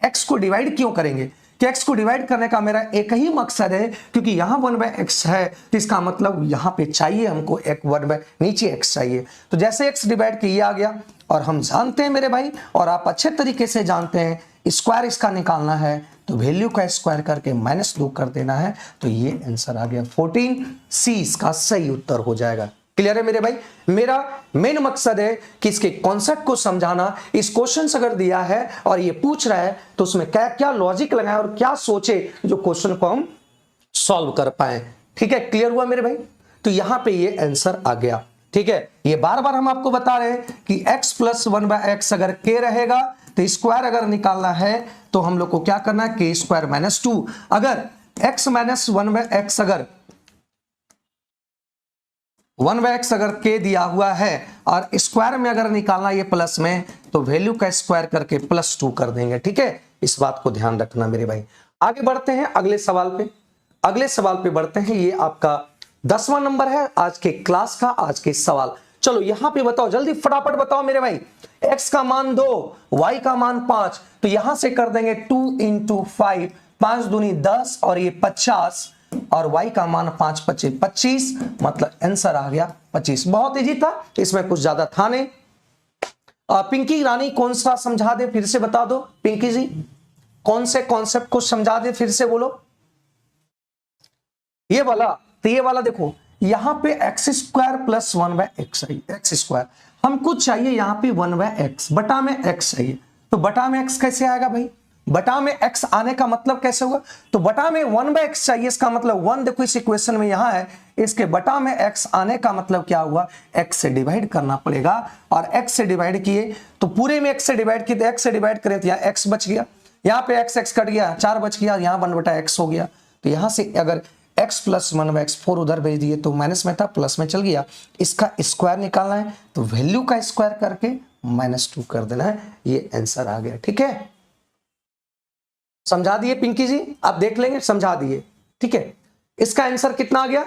एक्स को डिवाइड क्यों करेंगे, कि एक्स को डिवाइड करने का मेरा एक ही मकसद है, क्योंकि यहां 1/x है तो इसका मतलब यहां पे चाहिए हमको एक 1 नीचे x चाहिए। तो जैसे x डिवाइड किया आ गया, और हम जानते हैं मेरे भाई, और आप अच्छे तरीके से जानते हैं, स्क्वायर इसका निकालना है तो वैल्यू का स्क्वायर करके -2 कर देना है। तो ये आंसर आ गया 14, सी इसका सही उत्तर हो जाएगा। क्लियर है मेरे भाई? मेरा मेन मकसद है कि इसके कॉन्सेप्ट को समझाना। इस क्वेश्चन अगर दिया है और ये पूछ रहा है तो उसमें क्या क्या लॉजिक लगाए और क्या सोचे जो क्वेश्चन को हम सॉल्व कर पाए, ठीक है। क्लियर हुआ मेरे भाई? तो यहां पे ये आंसर आ गया, ठीक है। ये बार बार हम आपको बता रहे हैं कि x प्लस 1/x अगर k रहेगा तो स्क्वायर अगर निकालना है तो हम लोग को क्या करना है, k स्क्वायर -2। अगर x माइनस 1/x अगर 1/x अगर k दिया हुआ है और स्क्वायर में अगर निकालना ये प्लस में, तो वैल्यू का स्क्वायर करके +2 कर देंगे, ठीक है। इस बात को ध्यान रखना मेरे भाई। आगे बढ़ते हैं अगले सवाल पे, अगले सवाल पे बढ़ते हैं। ये आपका 10वां नंबर है आज के क्लास का, आज के सवाल। चलो यहां पे बताओ, जल्दी फटाफट बताओ मेरे भाई। x का मान 2, y का मान 5, तो यहां से कर देंगे 2 × 5, 5 दूनी 10 और ये 50, और y का मान 5 × 5 = 25, मतलब आंसर आ गया 25। बहुत इजी था, इसमें कुछ ज्यादा था नहीं। पिंकी रानी कौन सा समझा दे, फिर से बता दो पिंकी जी, कौन से कॉन्सेप्ट को समझा दे, फिर से बोलो। ये वाला, तो ये वाला देखो, यहां पे x स्क्वायर प्लस 1/x है, x स्क्वायर हमको चाहिए, यहां पे 1/x, बटा में x चाहिए। तो बटा में x कैसे आएगा भाई? बटा में x आने का मतलब कैसे होगा? तो बटा में 1/x चाहिए, इसका मतलब 1 देखो इस इक्वेशन में यहां है, इसके बटा में x आने का मतलब क्या हुआ, x से डिवाइड करना पड़ेगा, और x से डिवाइड किए तो पूरे में x से डिवाइड किए तो x से डिवाइड करें तो यहाँ x बच गया, यहाँ पे x कट गया, 4 बच गया, यहाँ 1/x हो गया। तो यहां से अगर x प्लस 1/x 4 उधर भेज दिए तो माइनस में था, प्लस में चल गया। इसका स्क्वायर निकालना है तो वैल्यू का स्क्वायर करके -2 कर देना है, ये आंसर आ गया, ठीक है। समझा दिए पिंकी जी, आप देख लेंगे, समझा दिए, ठीक है। इसका आंसर कितना आ गया?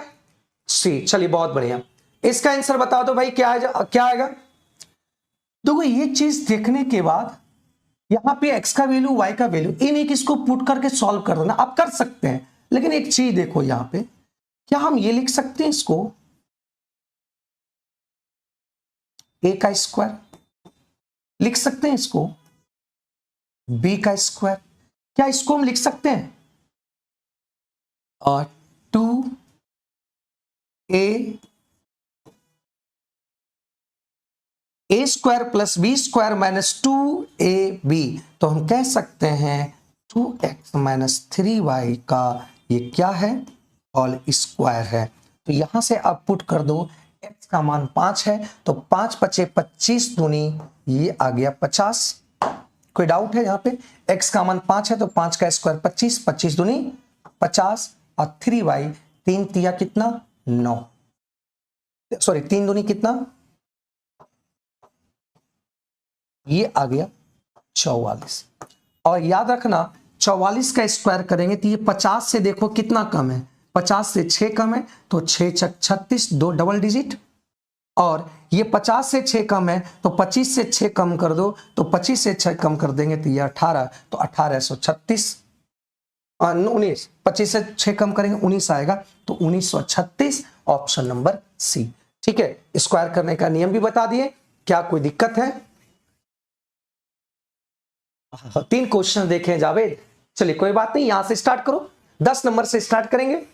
सी। चलिए बहुत बढ़िया, इसका आंसर बता दो भाई क्या आएगा। देखो ये चीज देखने के बाद यहां पे x का वैल्यू y का वैल्यू, इन एक इसको पुट करके सॉल्व कर देना, आप कर सकते हैं। लेकिन एक चीज देखो यहां पे, क्या हम ये लिख सकते हैं इसको a का स्क्वायर, लिख सकते हैं इसको b का स्क्वायर, क्या इसको हम लिख सकते हैं और 2a square plus B square minus 2ab, तो हम कह सकते हैं 2x माइनस 3y का ये क्या है, होल स्क्वायर है। तो यहां से आप पुट कर दो, x का मान 5 है तो 5 पचे 25 दूनी ये आ गया 50। कोई डाउट है यहाँ पे, x का मान 5 है तो 5 का स्क्वायर 25, 25 दूनी 50 और 3y 3 तिया कितना 9, सॉरी 3 दूनी कितना, ये आ गया 44। और याद रखना 44 का स्क्वायर करेंगे तो ये 50 से देखो कितना कम है, 50 से 6 कम है तो 6 छक 36, 2 डबल डिजिट। और ये 50 से 6 कम है तो 25 से 6 कम कर दो, तो 25 से 6 कम कर देंगे तो ये 18, तो 1836 19, 25 से 6 कम करेंगे 19 आएगा, तो 1936 ऑप्शन नंबर सी। ठीक है, स्क्वायर करने का नियम भी बता दिए, क्या कोई दिक्कत है? 3 क्वेश्चन देखे हैं जावेद, चलिए कोई बात नहीं, यहां से स्टार्ट करो, 10 नंबर से स्टार्ट करेंगे।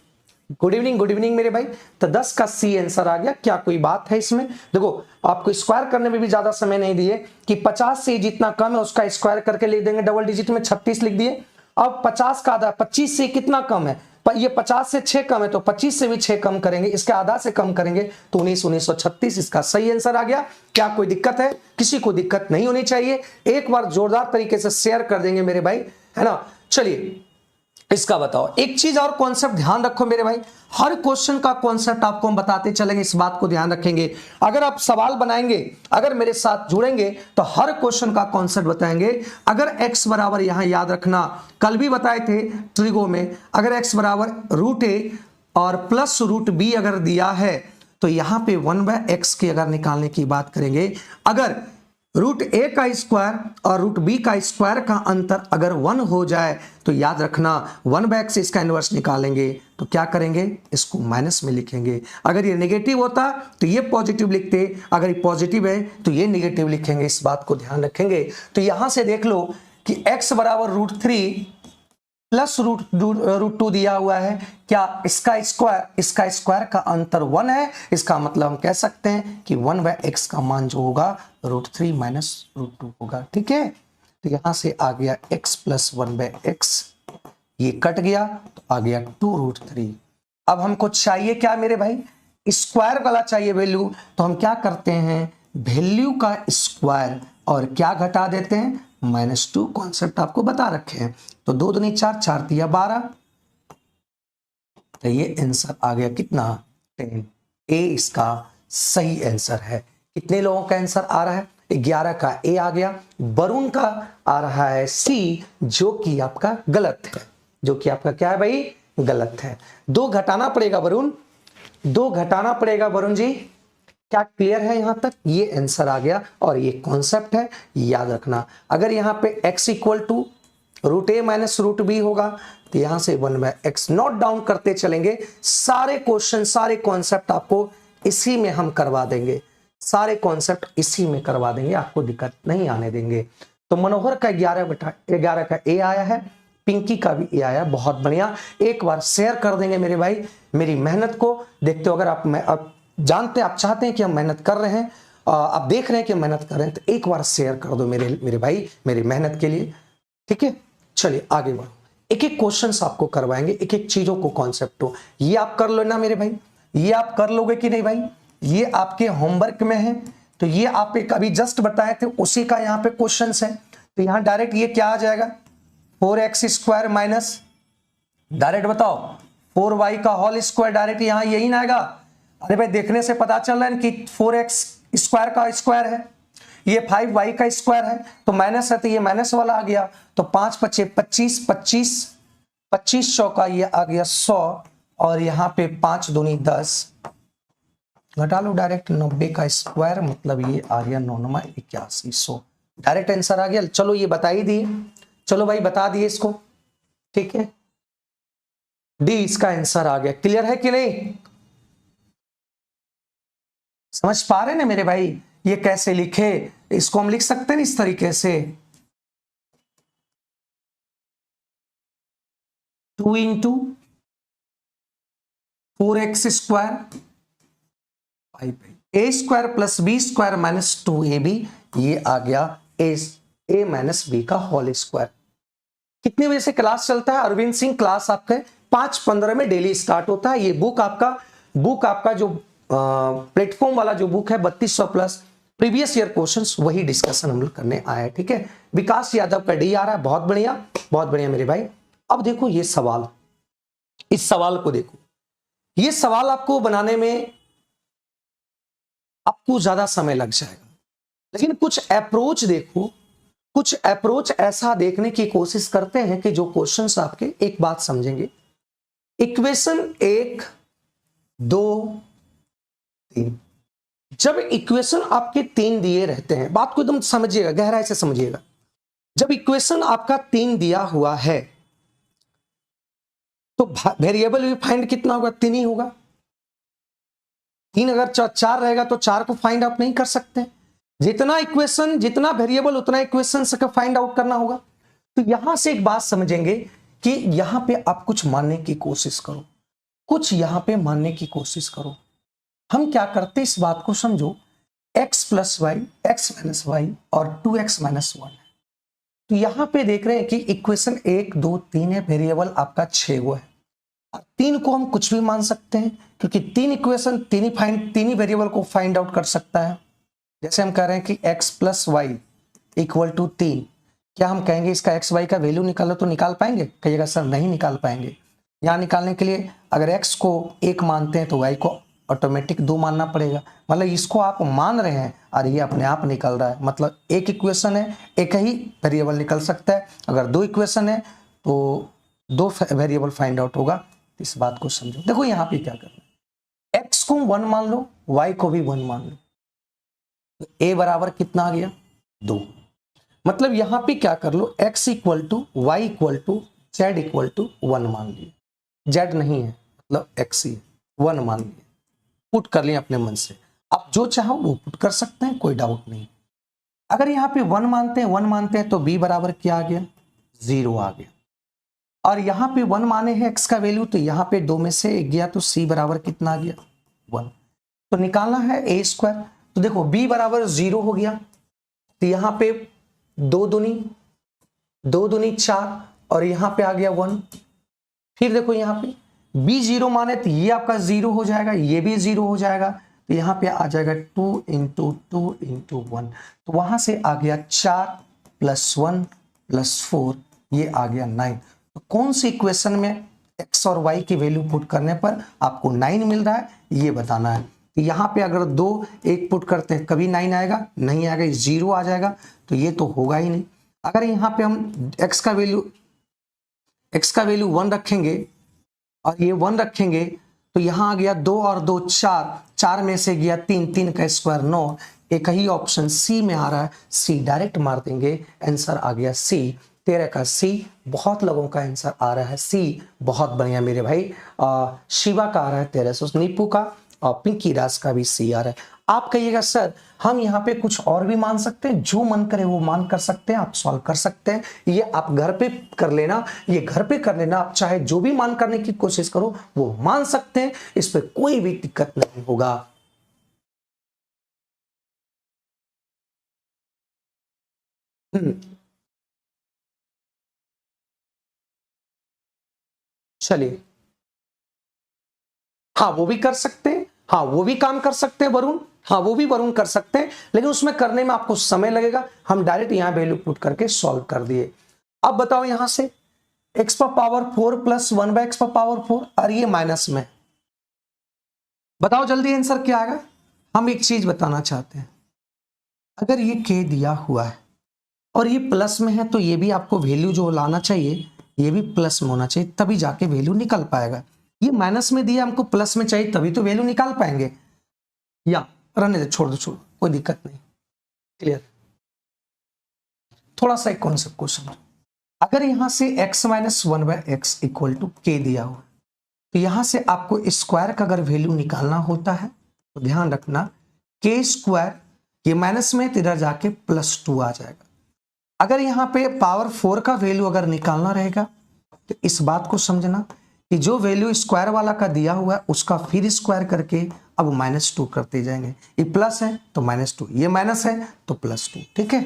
गुड इवनिंग मेरे भाई। तो 10 का सी आंसर आ गया, क्या कोई बात है इसमें? देखो आपको स्क्वायर करने में भी ज्यादा समय नहीं दिए कि 50 से जितना कम है उसका स्क्वायर करके लिख देंगे, डबल डिजिट में 36 लिख दिए। अब 50 का आधा, 25 से कितना कम है, ये 50 से 6 कम है तो 25 से भी 6 कम करेंगे, इसके आधा से कम करेंगे तो 1936 इसका सही आंसर आ गया। क्या कोई दिक्कत है? किसी को दिक्कत नहीं होनी चाहिए, एक बार जोरदार तरीके से शेयर कर देंगे मेरे भाई, है ना। चलिए इसका बताओ, एक चीज और कॉन्सेप्ट ध्यान रखो मेरे भाई, हर क्वेश्चन का कॉन्सेप्ट आपको हम बताते चलेंगे, इस बात को ध्यान रखेंगे। अगर आप सवाल बनाएंगे, अगर मेरे साथ जुड़ेंगे तो हर क्वेश्चन का कॉन्सेप्ट बताएंगे। अगर x बराबर, यहां याद रखना कल भी बताए थे ट्रिगो में, अगर x बराबर √a और प्लस √b अगर दिया है तो यहां पे 1/x की अगर निकालने की बात करेंगे, अगर √a का स्क्वायर और √b का स्क्वायर का अंतर अगर 1 हो जाए तो याद रखना 1/x इसका इनवर्स निकालेंगे तो क्या करेंगे, इसको माइनस में लिखेंगे। अगर ये नेगेटिव होता तो ये पॉजिटिव लिखते, अगर ये पॉजिटिव है तो ये नेगेटिव लिखेंगे, इस बात को ध्यान रखेंगे। तो यहां से देख लो कि x बराबर √3 प्लस √2 दिया हुआ है, क्या इसका स्क्वायर का अंतर 1 है, इसका मतलब हम कह सकते हैं कि 1/x का मान जो होगा √3 माइनस √2 होगा। ठीक है, तो यहां से आ गया x प्लस 1/x, ये कट गया तो आ गया 2√3। अब हमको चाहिए क्या मेरे भाई, स्क्वायर वाला चाहिए वैल्यू, तो हम क्या करते हैं, वैल्यू का स्क्वायर और क्या घटा देते हैं, -2। कॉन्सेप्ट आपको बता रखे हैं, तो 2 दूनी 4, 4 तिया 12, तो ये आंसर आ गया कितना 10। ए इसका सही आंसर है। कितने लोगों का आंसर आ रहा है, 11 का ए आ गया। वरुण का आ रहा है सी, जो कि आपका गलत है, जो कि आपका क्या है भाई, गलत है। 2 घटाना पड़ेगा वरुण, 2 घटाना पड़ेगा वरुण जी। क्या क्लियर है यहां तक? ये आंसर आ गया और ये कॉन्सेप्ट है, याद रखना। अगर यहां पे x equal to √a minus √b होगा तो यहां से 1/x नोट डाउन करते चलेंगे। सारे क्वेश्चन, सारे कॉन्सेप्ट आपको इसी में हम करवा देंगे, सारे कॉन्सेप्ट इसी में करवा देंगे, आपको दिक्कत नहीं आने देंगे। तो मनोहर का 11 का ए आया है, पिंकी का भी ए आया, बहुत बढ़िया। एक बार शेयर कर देंगे मेरे भाई, मेरी मेहनत को देखते हो, अगर आप जानते, आप चाहते हैं कि हम मेहनत कर रहे हैं, आप देख रहे हैं कि हम मेहनत कर रहे हैं, तो एक बार शेयर कर दो मेरे भाई, मेरी मेहनत के लिए। ठीक है, चलिए आगे बढ़ो, एक एक क्वेश्चंस आपको करवाएंगे, एक एक चीजों को कॉन्सेप्ट हो, ये आप कर लो ना मेरे भाई, ये आप कर लोगे कि नहीं भाई, ये आपके होमवर्क में है। तो ये आप एक अभी जस्ट बताए थे उसी का यहाँ पे क्वेश्चंस है, तो यहाँ डायरेक्ट ये क्या आ जाएगा, 4x स्क्वायर माइनस, डायरेक्ट बताओ 4y का होल स्क्वायर, डायरेक्ट यहाँ यही ना आएगा। अरे भाई देखने से पता चल रहा है कि 4x स्क्वायर का स्क्वायर है, ये 5y का स्क्वायर है, तो माइनस है तो ये माइनस वाला आ गया, तो 5 पचे 25, 25 चौका ये आ गया 100, और यहाँ पे 5 दूनी 10, घटा लो डायरेक्ट, 90 का स्क्वायर मतलब ये आ गया 9 9 81, 100। डायरेक्ट आंसर आ गया। चलो ये बता ही दिए, चलो भाई बता दिए इसको, ठीक है, डी इसका आंसर आ गया। क्लियर है कि नहीं? समझ पा रहे ना मेरे भाई? ये कैसे लिखे, इसको हम लिख सकते हैं इस तरीके से, 2 into 4x² A square plus B square minus 2ab, ये आ गया ए माइनस बी का होल स्क्वायर। कितने बजे से क्लास चलता है? अरविंद सिंह क्लास आपके 5:15 में डेली स्टार्ट होता है। ये बुक आपका जो प्लेटफॉर्म वाला जो बुक है 3200 प्लस प्रीवियस ईयर क्वेश्चंस, वही डिस्कशन हम लोग करने आए हैं, ठीक है। विकास यादव का डी आ रहा है, बहुत बढ़िया, बहुत बढ़िया मेरे भाई। अब देखो ये सवाल, इस सवाल को देखो, ये सवाल आपको बनाने में आपको ज्यादा समय लग जाएगा, लेकिन कुछ अप्रोच देखो, कुछ अप्रोच ऐसा देखने की कोशिश करते हैं कि जो क्वेश्चंस आपके, एक बात समझेंगे, इक्वेशन 1 2 3, जब इक्वेशन आपके 3 दिए रहते हैं, बात को एकदम समझिएगा, गहराई से समझिएगा, जब इक्वेशन आपका 3 दिया हुआ है तो वेरिएबल भी फाइंड कितना होगा? 3 ही होगा। 3 अगर 4 रहेगा तो 4 को फाइंड आउट नहीं कर सकते। जितना इक्वेशन, जितना वेरिएबल उतना इक्वेशन से फाइंड आउट करना होगा। तो यहां से एक बात समझेंगे कि यहां पे आप कुछ मानने की कोशिश करो, कुछ यहां पे मानने की कोशिश करो। हम क्या करते हैं, इस बात को समझो, x plus Y, X minus Y और 2x माइनस 1 है। तो यहां पे देख रहे हैं कि इक्वेशन 1 2 3 है, वेरिएबल आपका 6 है। 3 को हम कुछ भी मान सकते हैं, क्योंकि 3 इक्वेशन 3 ही वेरिएबल को फाइंड आउट कर सकता है। जैसे हम कह रहे हैं कि x plus Y equal to 3, क्या हम कहेंगे इसका x y का वैल्यू निकालो तो निकाल पाएंगे? कहिएगा सर नहीं निकाल पाएंगे। यहाँ निकालने के लिए अगर x को 1 मानते हैं तो y को ऑटोमेटिक 2 मानना पड़ेगा। मतलब इसको आप मान रहे हैं और ये अपने आप निकल रहा है। मतलब एक इक्वेशन है, एक ही वेरिएबल निकल सकता है। अगर 2 इक्वेशन है तो 2 वेरिएबल फाइंड आउट होगा। इस बात को समझो। देखो यहाँ पे क्या करना है, x को 1 मान लो, y को भी 1 मान लो, तो a बराबर कितना आ गया? 2। मतलब यहां पे क्या कर लो, x equal to Y equal to Z equal to 1 मान लिए। z नहीं है, मतलब x ही 1 मान लिए, पुट कर लिए अपने मन से। आप जो चाहो वो पुट कर सकते हैं, कोई डाउट नहीं। अगर यहाँ पे 1 मानते हैं तो b बराबर क्या आ गया? 0 आ गया। और यहाँ पे 1 माने हैं x का वैल्यू, तो यहाँ पे 2 में से 1 गया तो c बराबर कितना आ गया? 1। तो निकालना है a स्क्वायर। तो देखो b बराबर 0 हो गया, तो यहाँ पे 2 दूनी 4 और यहाँ पे आ गया 1। फिर देखो यहाँ पे b 0 माने तो ये आपका 0 हो जाएगा, ये भी 0 हो जाएगा, तो यहाँ पे आ जाएगा 2 इंटू 1। तो वहां से आ गया 4 + 1 + 4, ये आ गया 9। तो कौन सी इक्वेशन में x और y की वैल्यू पुट करने पर आपको 9 मिल रहा है, ये बताना है। तो यहाँ पे अगर 2 1 पुट करते हैं, कभी 9 आएगा? नहीं आएगा, 0 आ जाएगा, तो ये तो होगा ही नहीं। अगर यहाँ पे हम x का वैल्यू 1 रखेंगे और ये 1 रखेंगे, तो यहाँ आ गया 2 और 2 4, 4 में से गया 3, 3 का स्क्वायर 9। एक ही ऑप्शन सी में आ रहा है, सी डायरेक्ट मार देंगे, आंसर आ गया सी, 13 का सी। बहुत लोगों का आंसर आ रहा है सी, बहुत बढ़िया मेरे भाई। शिवा का आ रहा है 1300, नीपू का और पिंकी राज का भी सी आ रहा है। आप कहिएगा सर हम यहाँ पे कुछ और भी मान सकते हैं? जो मन करे वो मान कर सकते हैं, आप सॉल्व कर सकते हैं। ये आप घर पे कर लेना, ये घर पे कर लेना। आप चाहे जो भी मान करने की कोशिश करो वो मान सकते हैं, इस पे कोई भी दिक्कत नहीं होगा। चलिए, हाँ वो भी कर सकते हैं, हाँ वो भी काम कर सकते हैं वरुण, हाँ वो भी वरुण कर सकते हैं, लेकिन उसमें करने में आपको समय लगेगा। हम डायरेक्ट यहां वैल्यू पुट करके सॉल्व कर दिए। अब बताओ यहां से x पर पावर 4 + 1/x पर पावर 4 और ये माइनस में, बताओ जल्दी आंसर क्या आएगा। हम एक चीज बताना चाहते हैं, अगर ये k दिया हुआ है और ये प्लस में है तो ये भी आपको वैल्यू जो लाना चाहिए ये भी प्लस में होना चाहिए, तभी जाके वैल्यू निकल पाएगा। ये माइनस में दिया, हमको प्लस में चाहिए, तभी तो वैल्यू निकाल पाएंगे। या रहने दे, छोड़ दो, कोई दिक्कत नहीं। क्लियर। थोड़ा सा एक कॉन्सेप्ट को समझो। अगर यहां से x minus 1/x equal to k दिया हो, तो यहां से आपको स्क्वायर का अगर वैल्यू निकालना होता है तो ध्यान रखना k स्क्वायर, ये माइनस में इधर जाके +2 आ जाएगा। अगर यहाँ पे पावर 4 का वैल्यू अगर निकालना रहेगा तो इस बात को समझना कि जो वैल्यू स्क्वायर वाला का दिया हुआ है उसका फिर स्क्वायर करके अब -2 करते जाएंगे। ये प्लस है तो -2, ये माइनस है तो +2। ठीक है,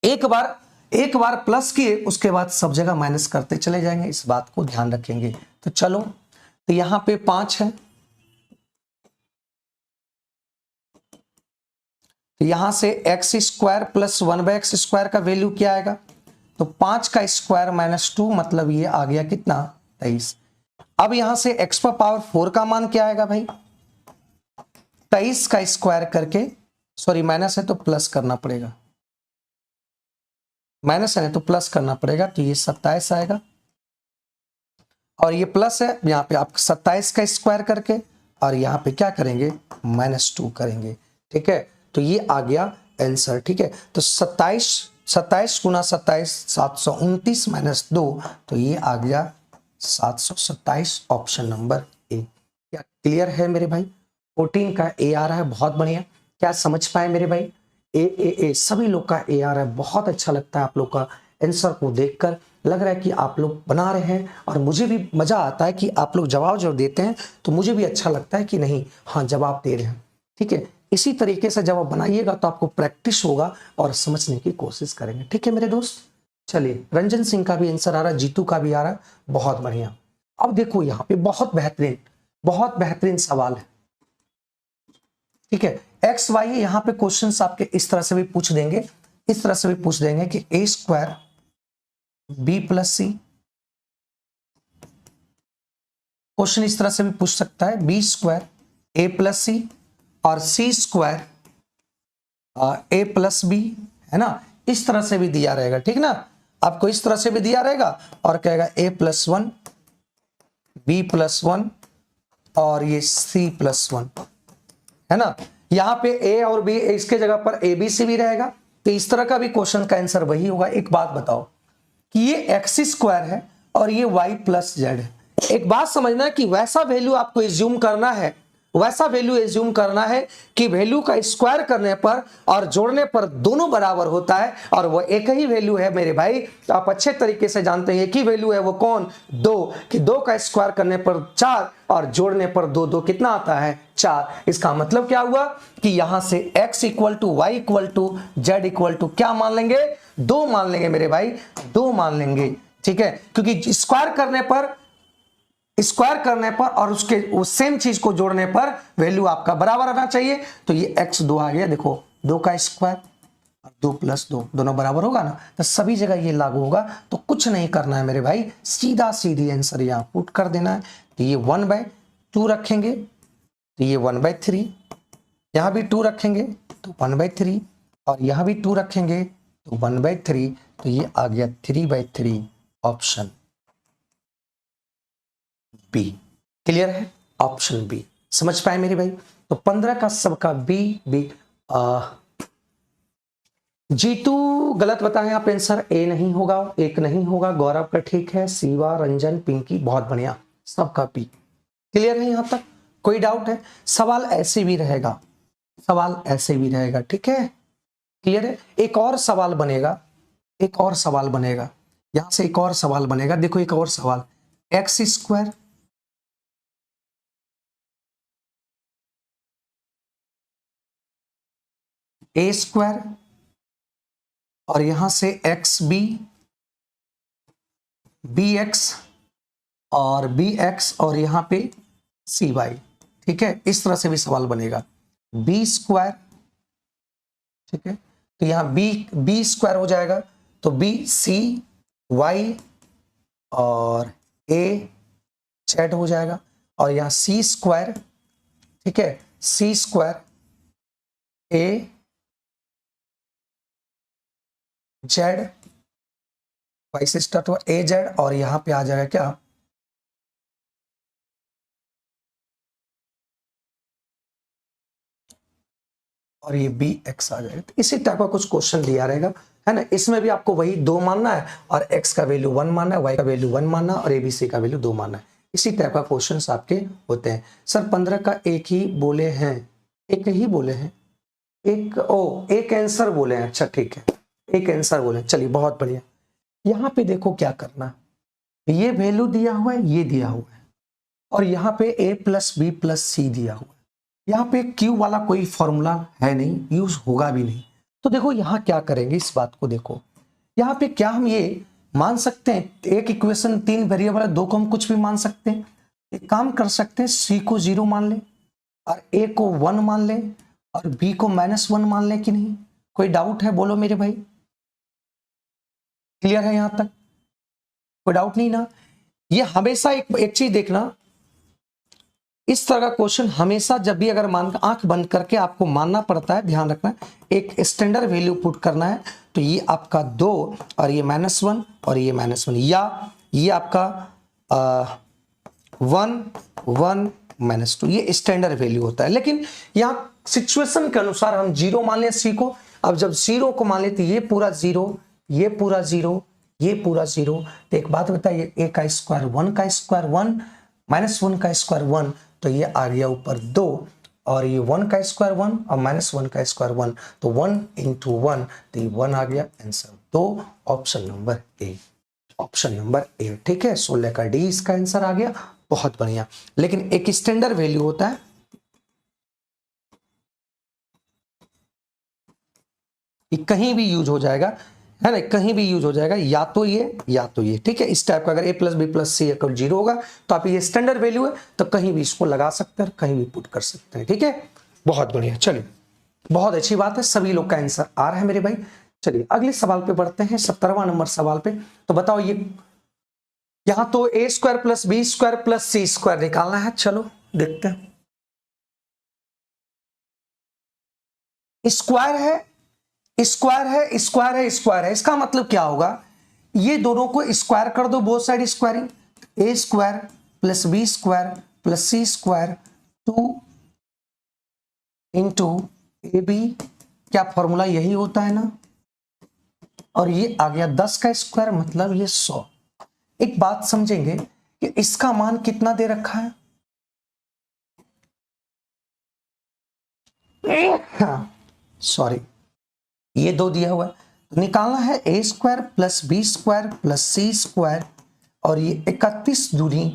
एक बार प्लस किए उसके बाद सब जगह माइनस करते चले जाएंगे, इस बात को ध्यान रखेंगे। तो चलो, तो यहां पे 5 है, तो यहां से x square plus 1/x square का वैल्यू क्या आएगा, तो 5 का स्क्वायर -2 मतलब ये आ गया कितना, 23। अब यहां से x पर पावर 4 का मान क्या आएगा भाई, 23 का स्क्वायर करके, सॉरी माइनस है तो प्लस करना पड़ेगा, माइनस है तो प्लस करना पड़ेगा, तो ये 27 आएगा। और ये प्लस है, यहां पे आप 27 का स्क्वायर करके और यहां पे क्या करेंगे, -2 करेंगे। ठीक है, तो ये आ गया आंसर। ठीक है, तो 27 गुना 27 729 -2, तो ये आ गया 727, ऑप्शन नंबर ए। क्या क्लियर है मेरे भाई? 14 का ए आ रहा है, बहुत बढ़िया। क्या समझ पाए मेरे भाई? ए सभी लोग का ए आ रहा है, बहुत अच्छा लगता है आप लोग का आंसर को देखकर, लग रहा है कि आप लोग बना रहे हैं और मुझे भी मजा आता है कि आप लोग जवाब जब देते हैं तो मुझे भी अच्छा लगता है कि नहीं, हाँ जवाब दे रहे हैं। ठीक है, इसी तरीके से जब आप बनाइएगा तो आपको प्रैक्टिस होगा और समझने की कोशिश करेंगे। ठीक है मेरे दोस्त, चलिए रंजन सिंह का भी आंसर आ रहा है, जीतू का भी आ रहा है, बहुत बढ़िया। अब देखो यहाँ पे बहुत बेहतरीन सवाल है। ठीक है, एक्स वाई यहाँ पे क्वेश्चन आपके इस तरह से भी पूछ देंगे, इस तरह से भी पूछ देंगे कि ए स्क्वायर बी प्लस सी, क्वेश्चन इस तरह से भी पूछ सकता है बी स्क्वायर ए प्लस सी और सी स्क्वायर ए प्लस बी, है ना, इस तरह से भी दिया रहेगा। ठीक ना, आपको इस तरह से भी दिया रहेगा और कहेगा a+1 b+1 और ये c+1, है ना। यहां पे a और b, इसके जगह पर a b c भी रहेगा, तो इस तरह का भी क्वेश्चन का आंसर वही होगा। एक बात बताओ कि ये एक्स स्क्वायर है और ये वाई प्लस जेड है, एक बात समझना कि वैसा वैल्यू आपको एज्यूम करना है, वैसा वैल्यू एज्यूम करना है कि वैल्यू का स्क्वायर करने पर और जोड़ने पर दोनों बराबर होता है, और वो एक ही वैल्यू है मेरे भाई, तो आप अच्छे तरीके से जानते हैं एक ही वैल्यू है, वो कौन, 2, कि 2 का स्क्वायर करने पर 4 और जोड़ने पर 2, 2 कितना आता है, 4। इसका मतलब क्या हुआ कि यहां से x equal to Y equal to Z equal to क्या मान लेंगे, 2 मान लेंगे मेरे भाई, 2 मान लेंगे। ठीक है, क्योंकि स्क्वायर करने पर और उसके उस सेम चीज को जोड़ने पर वैल्यू आपका बराबर आना चाहिए, तो ये x2 आ गया। देखो 2 का स्क्वायर और 2 + 2 दोनों बराबर होगा ना, तो सभी जगह ये लागू होगा। तो कुछ नहीं करना है मेरे भाई, सीधा सीधी आंसर यहां पुट कर देना है। तो ये 1/2 रखेंगे तो ये 1/3, यहां भी 2 रखेंगे तो 1/3 और यहां भी 2 रखेंगे तो 1/3, तो ये आ गया 3/3, ऑप्शन बी। क्लियर है, ऑप्शन बी। समझ पाए मेरे भाई? तो 15 का सबका बी बी। जीतू गलत बताएं आप, आंसर ए नहीं होगा, एक नहीं होगा। गौरव का ठीक है, शिवा, रंजन, पिंकी, बहुत बढ़िया, सबका बी। क्लियर है यहां तक? कोई डाउट है? सवाल ऐसे भी रहेगा, सवाल ऐसे भी रहेगा। ठीक है, क्लियर है। एक और सवाल बनेगा, एक और सवाल बनेगा, यहां से एक और सवाल बनेगा। देखो एक और सवाल, एक्स स्क्वायर ए स्क्वायर और यहां से एक्स बी बी एक्स और बी एक्स और यहां पे सी वाई। ठीक है, इस तरह से भी सवाल बनेगा, बी स्क्वायर। ठीक है, तो यहां बी स्क्वायर हो जाएगा, तो बी सी वाई और ए जेड हो जाएगा, और यहां सी स्क्वायर, ठीक है, सी स्क्वायर ए जेड, वाई से स्टार्ट हुआ ए जेड, और यहां पे आ जाएगा क्या, और ये बी एक्स आ जाएगा। तो इसी टाइप का कुछ क्वेश्चन दिया रहेगा, है ना। इसमें भी आपको वही 2 मानना है और x का वैल्यू 1 मानना है, y का वैल्यू 1 मानना है और ABC का वैल्यू 2 मानना है। इसी टाइप का क्वेश्चंस आपके होते हैं। सर 15 का एक ही बोले हैं, एक ही बोले हैं, एक आंसर बोले हैं। अच्छा ठीक है, एक आंसर बोले, चलिए बहुत बढ़िया। यहाँ पे देखो क्या करना है, ये वैल्यू दिया हुआ है, ये दिया हुआ है और यहाँ पे a प्लस बी प्लस सी दिया हुआ है। यहाँ पे Q वाला कोई फॉर्मूला है नहीं, यूज होगा भी नहीं। तो देखो यहाँ क्या करेंगे, इस बात को देखो, यहाँ पे क्या हम ये मान सकते हैं एक इक्वेशन 3 वेरिएबल है, 2 को हम कुछ भी मान सकते हैं। एक काम कर सकते हैं, C को 0 मान ले और A को 1 मान ले और B को -1 मान ले कि नहीं? कोई डाउट है बोलो मेरे भाई, क्लियर है यहां तक? कोई डाउट नहीं ना। ये हमेशा एक चीज देखना, इस तरह का क्वेश्चन हमेशा जब भी अगर आंख बंद करके आपको मानना पड़ता है, ध्यान रखना, एक स्टैंडर्ड वैल्यू पुट करना है। तो ये आपका 2 और ये -1 और ये -1, या ये आपका 1 1 -2, ये स्टैंडर्ड वैल्यू होता है। लेकिन यहाँ सिचुएशन के अनुसार हम 0 मान लें C को। अब जब 0 को मान लेते, ये पूरा 0, ये पूरा 0, ये पूरा 0, तो एक बात बताइए, a का स्क्वायर 1 का स्क्वायर 1, -1 का स्क्वायर 1, तो ये आ गया ऊपर 2 और ये 1 का स्क्वायर 1 और -1 का स्क्वायर 1, तो 1 × 1, तो ये 1 आ गया आंसर। तो option number A, option number A, ठीक है। 16 का डी इसका आंसर आ गया, बहुत बढ़िया। लेकिन एक स्टैंडर्ड वैल्यू होता है, ये कहीं भी यूज हो जाएगा, है ना, कहीं भी यूज हो जाएगा, या तो ये, ठीक है। इस टाइप का अगर a plus B plus C अगर 0 होगा तो आप ये स्टैंडर्ड वैल्यू है, तो कहीं भी इसको लगा सकते हैं, कहीं भी पुट कर सकते हैं, ठीक है। बहुत बढ़िया, चलिए बहुत अच्छी बात है, सभी लोग का आंसर आ रहा है मेरे भाई। चलिए अगले सवाल पे बढ़ते हैं, 17वां नंबर सवाल पे। तो बताओ, ये यहां तो a square plus B square plus C square निकालना है। चलो देखते हैं। स्क्वायर है, स्क्वायर है, स्क्वायर है, स्क्वायर है, इसका मतलब क्या होगा, ये दोनों को स्क्वायर कर दो, both side squaring, a square plus B square plus C square 2 × AB, क्या फॉर्मूला यही होता है ना। और ये आ गया 10 का स्क्वायर, मतलब ये 100। एक बात समझेंगे कि इसका मान कितना दे रखा है, सॉरी, ये 2 दिया हुआ है, तो निकालना है a square plus B square plus C square और ये 31 दूनी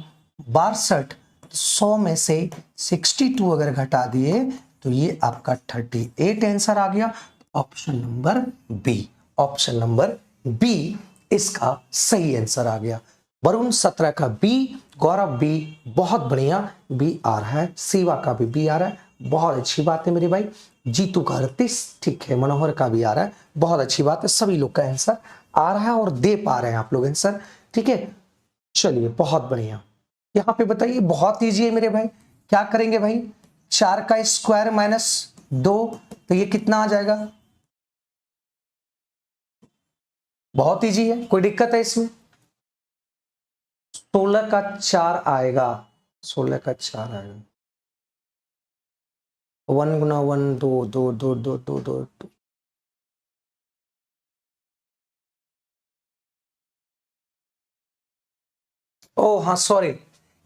62, 100 में से 62 अगर घटा दिए तो ये आपका 38 आंसर आ गया। Option number B, option number B इसका सही आंसर आ गया। वरुण 17 का बी, गौरव बी, बहुत बढ़िया, बी आ रहा है, शिवा का भी बी आ रहा है, बहुत अच्छी बात है मेरे भाई। जीतू का 38, ठीक है, मनोहर का भी आ रहा है, बहुत अच्छी बात है, सभी लोग का आंसर आ रहा है और दे पा रहे हैं आप लोग आंसर, ठीक है। चलिए बहुत बढ़िया, यहाँ पे बताइए, बहुत ईजी है मेरे भाई। क्या करेंगे भाई, 4 का स्क्वायर -2, तो ये कितना आ जाएगा, बहुत ईजी है, कोई दिक्कत है इसमें। 16 का 4 आएगा, 16 का 4 आएगा, 1 × 1 2 2 2 2 2 2 2। ओ हाँ सॉरी,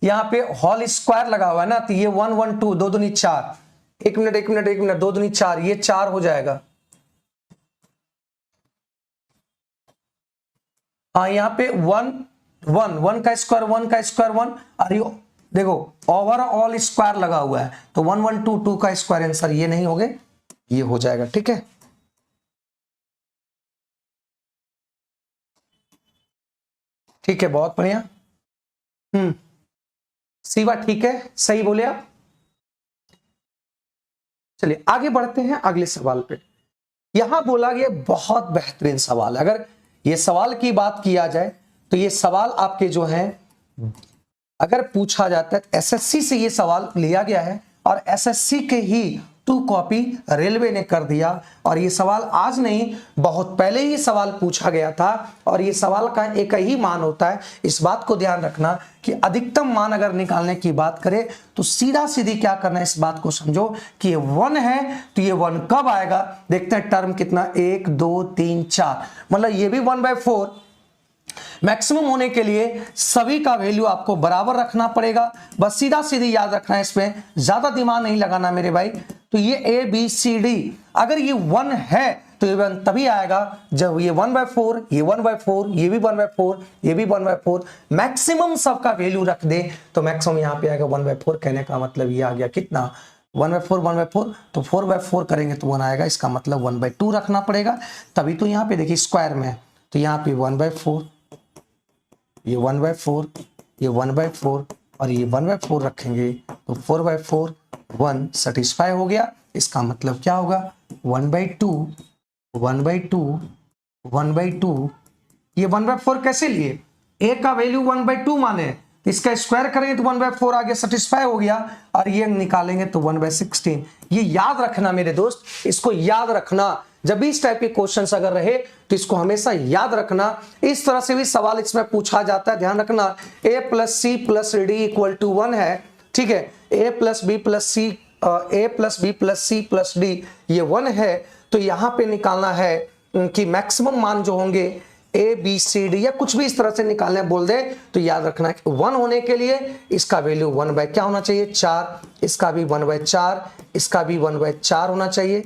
यहाँ पे होल स्क्वायर लगा हुआ है ना, तो ये 1 1 2, 2 दूनी 4, 1 मिनट 1 मिनट 1 मिनट, 2 दूनी 4, ये 4 हो जाएगा। हाँ यहाँ पे 1 1 1 का स्क्वायर 1 का स्क्वायर 1, और ये देखो ओवरऑल स्क्वायर लगा हुआ है, तो 1 1 2 2 का स्क्वायर आंसर ये नहीं हो गए, ये हो जाएगा, ठीक है। ठीक है, बहुत बढ़िया। शिवा ठीक है, सही बोले आप। चलिए आगे बढ़ते हैं अगले सवाल पे। यहां बोला गया बहुत बेहतरीन सवाल, अगर ये सवाल की बात किया जाए तो ये सवाल आपके जो है, अगर पूछा जाता है एसएससी से ये सवाल लिया गया है और एसएससी के ही टू कॉपी रेलवे ने कर दिया। और ये सवाल आज नहीं, बहुत पहले ही सवाल पूछा गया था और ये सवाल का एक ही मान होता है। इस बात को ध्यान रखना कि अधिकतम मान अगर निकालने की बात करें तो सीधा सीधी क्या करना है, इस बात को समझो कि ये 1 है तो ये 1 कब आएगा, देखते हैं टर्म कितना, 1 2 3 4, मतलब ये भी 1/4। मैक्सिमम होने के लिए सभी का वैल्यू आपको बराबर रखना पड़ेगा, बस सीधा सीधी याद रखना है, इसमें ज्यादा दिमाग नहीं लगाना मेरे भाई। तो ये ए बी सी डी, अगर ये 1 है तो ये 1 तभी आएगा जब ये 1/4, ये 1/4, ये भी 1/4, ये भी 1/4, मैक्सिमम सबका वैल्यू रख दे तो मैक्सिमम यहाँ पे आएगा 1/4। कहने का मतलब ये आ गया कितना, 1/4 1/4, तो 4/4 करेंगे तो 1 आएगा, इसका मतलब 1/2 रखना पड़ेगा, तभी तो यहाँ पे देखिए स्क्वायर में है, तो यहाँ पे 1/4, ये 1/4, ये 1/4 और ये 1/4 रखेंगे तो 4/4, 1 सेटिस्फाई हो गया। इसका मतलब क्या होगा, 1/2, 1/2, 1/2। ये 1/4 कैसे लिए, a का वैल्यू 1/2 माने, इसका स्क्वायर करेंगे तो 1/4 आगे सेटिस्फाई हो गया, और ये निकालेंगे तो 1/16। ये याद रखना मेरे दोस्त, इसको याद रखना, जब भी इस टाइप के क्वेश्चंस अगर रहे तो इसको हमेशा याद रखना। इस तरह से भी सवाल इसमें पूछा जाता है, ध्यान रखना। a + c + d = 1 है, ठीक है, a + b + c + d ये 1 है, तो यहां पे निकालना है कि मैक्सिमम मान जो होंगे a b c d या कुछ भी इस तरह से निकालने बोल दे तो याद रखना है 1 होने के लिए इसका वैल्यू 1 क्या होना चाहिए, 4, इसका भी 1/4, इसका भी 1/4 होना चाहिए,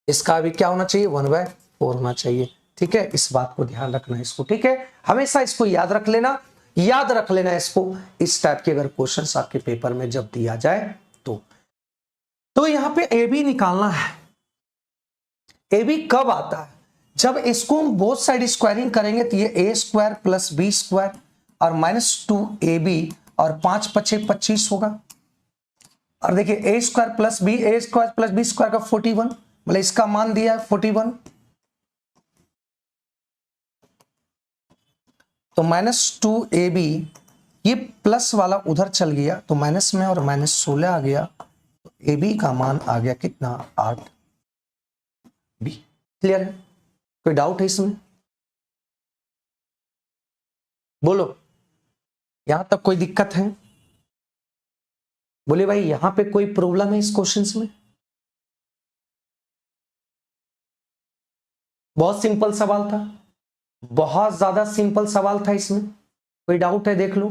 इसका भी क्या होना चाहिए, 1/4 होना चाहिए, ठीक है। इस बात को ध्यान रखना है इसको, ठीक है, हमेशा इसको याद रख लेना, याद रख लेना इसको, इस टाइप के अगर क्वेश्चंस आपके पेपर में जब दिया जाए तो यहां पे ए बी निकालना है। ए बी कब आता है, जब इसको हम बोथ साइड स्क्वायरिंग करेंगे तो ये a² + b² और -2ab और 5 × 5 = 25 होगा। और देखिए a² + b² का 41, मतलब इसका मान दिया है 41, तो -2ab, ये प्लस वाला उधर चल गया तो माइनस में, और -16 आ गया, तो ab का मान आ गया कितना, 8b। क्लियर है, कोई डाउट है इसमें, बोलो, यहां तक कोई दिक्कत है, बोले भाई यहां पे कोई प्रॉब्लम है इस क्वेश्चंस में। बहुत सिंपल सवाल था, बहुत ज्यादा सिंपल सवाल था, इसमें कोई डाउट है देख लो।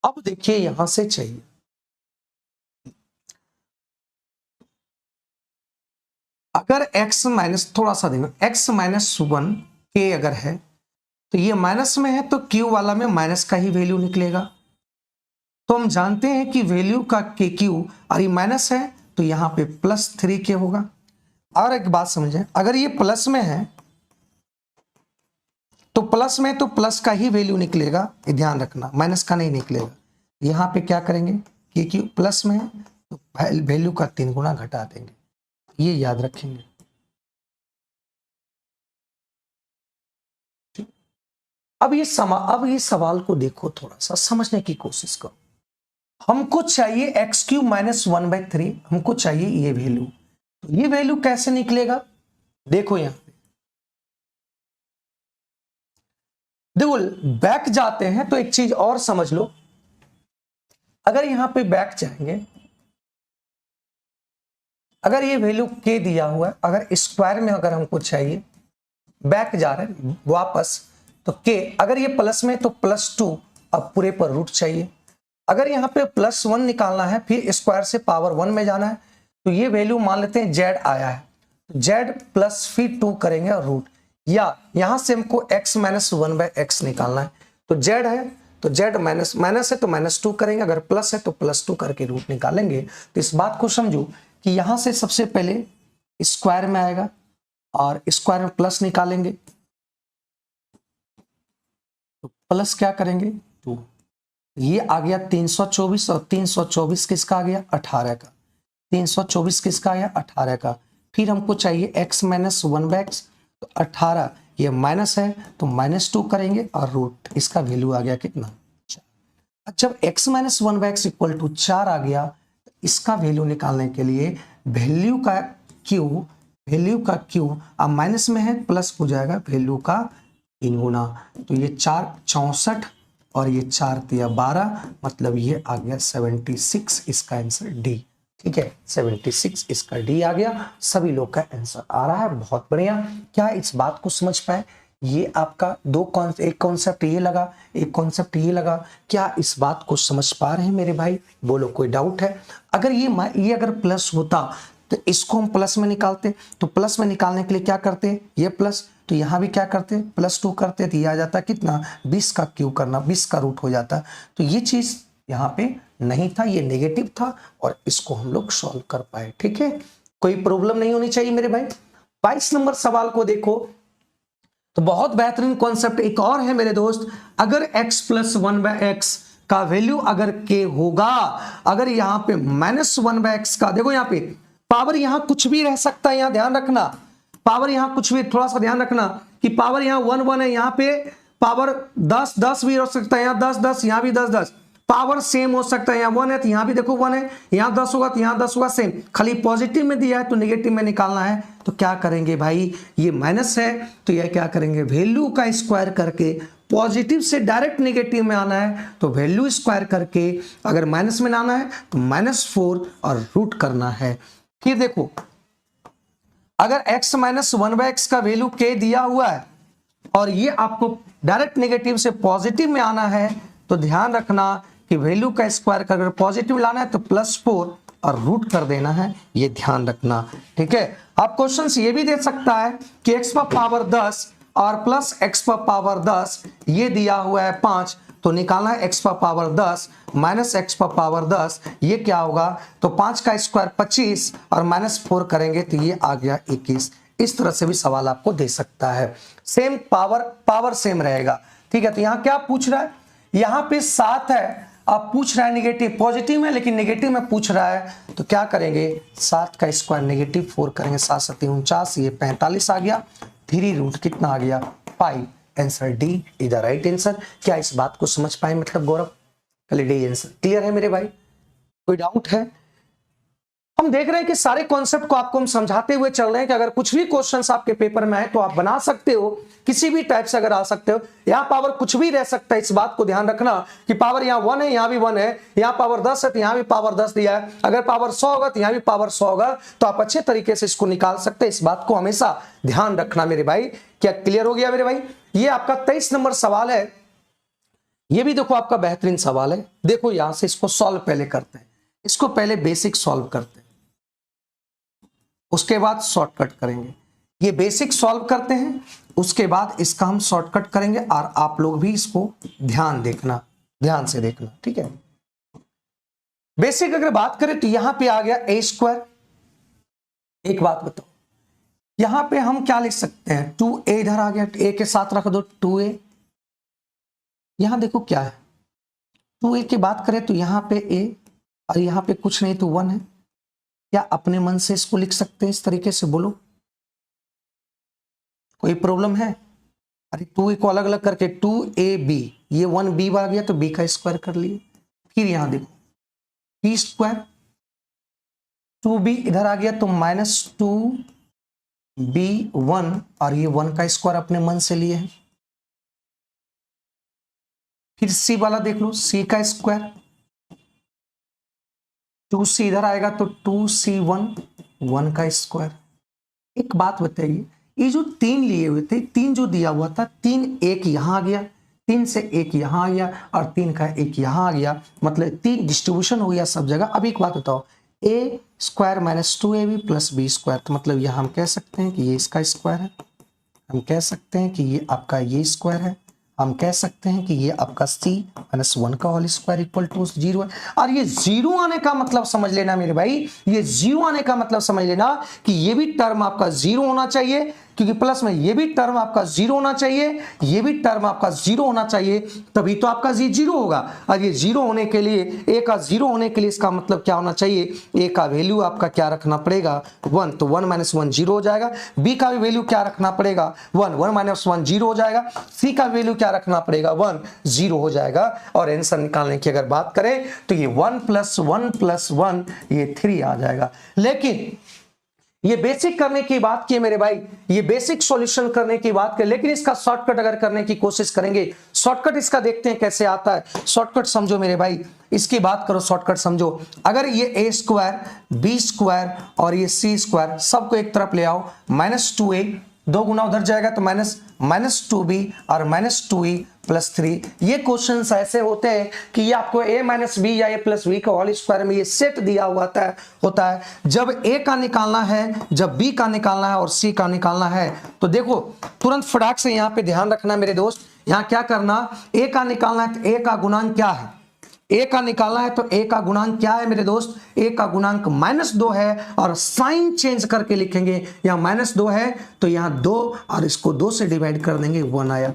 अब देखिए यहां से चाहिए, अगर x माइनस, थोड़ा सा देखो, x -1 k अगर है तो ये माइनस में है तो q वाला में माइनस का ही वैल्यू निकलेगा। तो हम जानते हैं कि वैल्यू का के क्यू, और ये माइनस है तो यहां पे +3k होगा। और एक बात समझें, अगर ये प्लस में है तो प्लस में तो प्लस का ही वैल्यू निकलेगा, ये ध्यान रखना, माइनस का नहीं निकलेगा। यहां पे क्या करेंगे कि क्यू प्लस में है तो वैल्यू का 3 गुना घटा देंगे, ये याद रखेंगे। अब ये सवाल को देखो, थोड़ा सा समझने की कोशिश करो। हमको चाहिए x³ -1/3, हमको चाहिए ये वैल्यू, तो ये वैल्यू कैसे निकलेगा, देखो यहां पे, देखो बैक जाते हैं तो एक चीज और समझ लो, अगर यहां पे बैक जाएंगे, अगर ये वैल्यू k दिया हुआ है, अगर स्क्वायर में अगर हमको चाहिए, बैक जा रहे हैं वापस, तो k, अगर ये प्लस में तो +2, अब पूरे पर रूट चाहिए। अगर यहाँ पे +1 निकालना है, फिर स्क्वायर से पावर 1 में जाना है, तो ये वैल्यू मान लेते हैं z आया है, z प्लस फिर 2 करेंगे और रूट, या यहां से हमको x -1/x निकालना है, तो z है तो z माइनस है तो -2 करेंगे, अगर प्लस है तो +2 करके रूट निकालेंगे। तो इस बात को समझो कि यहां से सबसे पहले स्क्वायर में आएगा और स्क्वायर में प्लस निकालेंगे, तो प्लस क्या करेंगे, 2, ये आ गया 324, और 324 किसका आ गया, 18 का, 324 किसका आया, 18 का। फिर हमको चाहिए x -1/x, तो 18, ये माइनस है तो -2 करेंगे और रूट, इसका वैल्यू आ गया कितना, 4। जब x -1/x = 4 आ गया, इसका वैल्यू निकालने के लिए वैल्यू का क्यू अब माइनस में है, प्लस हो जाएगा वैल्यू का 3 गुना। तो ये 4 64 और ये 4 तिया 12, मतलब ये आ गया 76, इसका आंसर डी। ठीक है, 76 इसका डी आ गया। सभी लोग का आंसर आ रहा है, बहुत बढ़िया। क्या इस बात को समझ पाए? ये आपका एक कॉन्सेप्ट ये लगा, एक कॉन्सेप्ट ये लगा। क्या इस बात को समझ पा रहे हैं मेरे भाई? बोलो, कोई डाउट है? अगर ये अगर प्लस होता तो इसको हम प्लस में निकालते, तो प्लस में निकालने के लिए क्या करते? ये प्लस, तो यहां भी क्या करते? +2 करते, तो ये आ जाता कितना? 20 का क्यूब करना, 20 का रूट हो जाता। तो ये चीज यहाँ पे नहीं था, ये नेगेटिव था और इसको हम लोग सॉल्व कर पाए। ठीक है, कोई प्रॉब्लम नहीं होनी चाहिए मेरे भाई। 22 नंबर सवाल को देखो, तो बहुत बेहतरीन कॉन्सेप्ट एक और है मेरे दोस्त। अगर x + 1/x का वैल्यू अगर k होगा, अगर यहां पे -1/x का, देखो यहां पे पावर यहां कुछ भी रह सकता है, यहां ध्यान रखना, पावर यहां कुछ भी, थोड़ा सा ध्यान रखना कि पावर यहां 1 1 है, यहां पे पावर 10 10 भी हो सकता है, यहां 10 10, यहां भी 10 10, पावर सेम हो सकता है। यहाँ 1 है तो यहाँ भी देखो 1 है, यहाँ 10 होगा तो यहाँ 10 होगा, सेम। खाली पॉजिटिव में दिया है तो नेगेटिव में निकालना है। तो क्या करेंगे भाई, ये माइनस है तो यह क्या करेंगे, वैल्यू का स्क्वायर करके, पॉजिटिव से डायरेक्ट नेगेटिव में आना है तो वैल्यू स्क्वायर करके, अगर माइनस में आना है तो -4 और रूट करना है। फिर देखो, अगर x - 1/x का वैल्यू k दिया हुआ है और ये आपको डायरेक्ट नेगेटिव से पॉजिटिव में आना है, तो ध्यान रखना कि वैल्यू का स्क्वायर कर, अगर पॉजिटिव लाना है तो +4 और रूट कर देना है, ये ध्यान रखना। ठीक है, आप क्वेश्चन ये भी दे सकता है कि x पर पावर 10 और प्लस x पर पावर 10, ये दिया हुआ है 5, तो निकालना है x पर पावर 10 माइनस x पर पावर 10, ये क्या होगा, तो 5 का स्क्वायर 25 और -4 करेंगे तो ये आ गया 21। इस तरह से भी सवाल आपको दे सकता है, सेम पावर सेम रहेगा। ठीक है, तो यहाँ क्या पूछ रहा है, यहाँ पे 7 है, अब पूछ रहा है नेगेटिव, पॉजिटिव में लेकिन नेगेटिव में पूछ रहा है, तो क्या करेंगे, 7 का स्क्वायर -4 करेंगे, 7 7 49, ये 45 आ गया, 3 रूट कितना आ गया 5, answer D is the right answer. क्या इस बात को समझ पाए मतलब गौरव? चलिए डी आंसर क्लियर है मेरे भाई, कोई डाउट है? हम देख रहे हैं कि सारे कॉन्सेप्ट को आपको हम समझाते हुए चल रहे हैं कि अगर कुछ भी क्वेश्चंस आपके पेपर में आए तो आप बना सकते हो, किसी भी टाइप से अगर आ सकते हो। यहाँ पावर कुछ भी रह सकता है, इस बात को ध्यान रखना कि पावर यहाँ 1 है, यहाँ भी 1 है, यहाँ पावर 10 है तो यहाँ भी पावर 10 दिया है, अगर पावर 100 होगा तो यहाँ भी पावर 100 होगा, तो आप अच्छे तरीके से इसको निकाल सकते हैं। इस बात को हमेशा ध्यान रखना मेरे भाई। क्या क्लियर हो गया मेरे भाई? ये आपका 23 नंबर सवाल है, ये भी देखो आपका बेहतरीन सवाल है। देखो यहां से इसको सॉल्व पहले करते हैं, इसको पहले बेसिक सॉल्व करते हैं, उसके बाद शॉर्टकट करेंगे। ये बेसिक सॉल्व करते हैं, उसके बाद इसका हम शॉर्टकट करेंगे, और आप लोग भी इसको ध्यान से देखना। ठीक है, बेसिक अगर बात करें तो यहां पे आ गया a²। एक बात बताओ, यहां पे हम क्या लिख सकते हैं, 2a इधर आ गया, a के साथ रख दो 2a। यहां देखो क्या है, 2a की बात करें तो यहां पे a और यहां पे कुछ नहीं तो 1 है। क्या अपने मन से इसको लिख सकते हैं इस तरीके से? बोलो, कोई प्रॉब्लम है? अरे 2a को अलग अलग करके 2ab, ये 1b आ गया तो b का स्क्वायर कर लिए। फिर यहां देखो b², 2b इधर आ गया तो -2b1 और ये 1 का स्क्वायर अपने मन से लिए हैं। फिर c वाला देख लो, c का स्क्वायर, 2c इधर आएगा तो 2c1, 1 का स्क्वायर। एक बात बताइए, ये जो 3 लिए हुए थे, 3 जो दिया हुआ था, 3 एक यहां आ गया, 3 से 1 यहां आ गया और 3 का 1 यहां आ गया, मतलब 3 डिस्ट्रीब्यूशन हो गया सब जगह। अब एक बात बताओ, a² - 2ab + b², तो मतलब यह हम कह सकते हैं कि ये इसका स्क्वायर है, हम कह सकते हैं कि ये आपका ये स्क्वायर है, हम कह सकते हैं कि ये आपका c - 1 का होल स्क्वायर इक्वल टू 0 है। और ये 0 आने का मतलब समझ लेना मेरे भाई, ये 0 आने का मतलब समझ लेना कि ये भी टर्म आपका 0 होना चाहिए, क्योंकि प्लस में ये भी टर्म आपका 0 होना चाहिए, ये भी टर्म आपका 0 होना चाहिए, तभी तो आपका 0 होगा। और ये 0 होने के लिए, a का 0 होने के लिए इसका मतलब क्या होना चाहिए, a का वैल्यू आपका क्या रखना पड़ेगा 1, तो 1 - 1 0 हो जाएगा। b का भी वैल्यू क्या रखना पड़ेगा 1, 1 - 1 0 हो जाएगा। c का वैल्यू क्या रखना पड़ेगा 1, 0 हो जाएगा। और आंसर निकालने की अगर बात करें तो ये 1 + 1 + 1 ये 3 आ जाएगा। लेकिन ये बेसिक करने की बात की मेरे भाई, ये बेसिक सॉल्यूशन करने की बात की, लेकिन इसका शॉर्टकट अगर करने की कोशिश करेंगे, शॉर्टकट इसका देखते हैं कैसे आता है। शॉर्टकट समझो मेरे भाई, इसकी बात करो, शॉर्टकट समझो। अगर ये a² b² और ये c² सबको एक तरफ ले आओ, -2a 2 गुना उधर जाएगा तो -2b और -2e + 3। ये क्वेश्चंस ऐसे होते हैं कि ये आपको a - b या a + b का होल स्क्वायर में ये सेट दिया हुआ होता है। जब a का निकालना है, जब b का निकालना है और c का निकालना है, तो देखो तुरंत फटाक से यहाँ पे ध्यान रखना मेरे दोस्त, यहाँ क्या करना, a का निकालना है तो a का गुणांक क्या है, a का निकालना है तो a का गुणांक क्या है मेरे दोस्त, a का गुणांक -2 है और साइन चेंज करके लिखेंगे, यहाँ -2 है तो यहाँ 2 और इसको 2 से डिवाइड कर देंगे, 1 आया।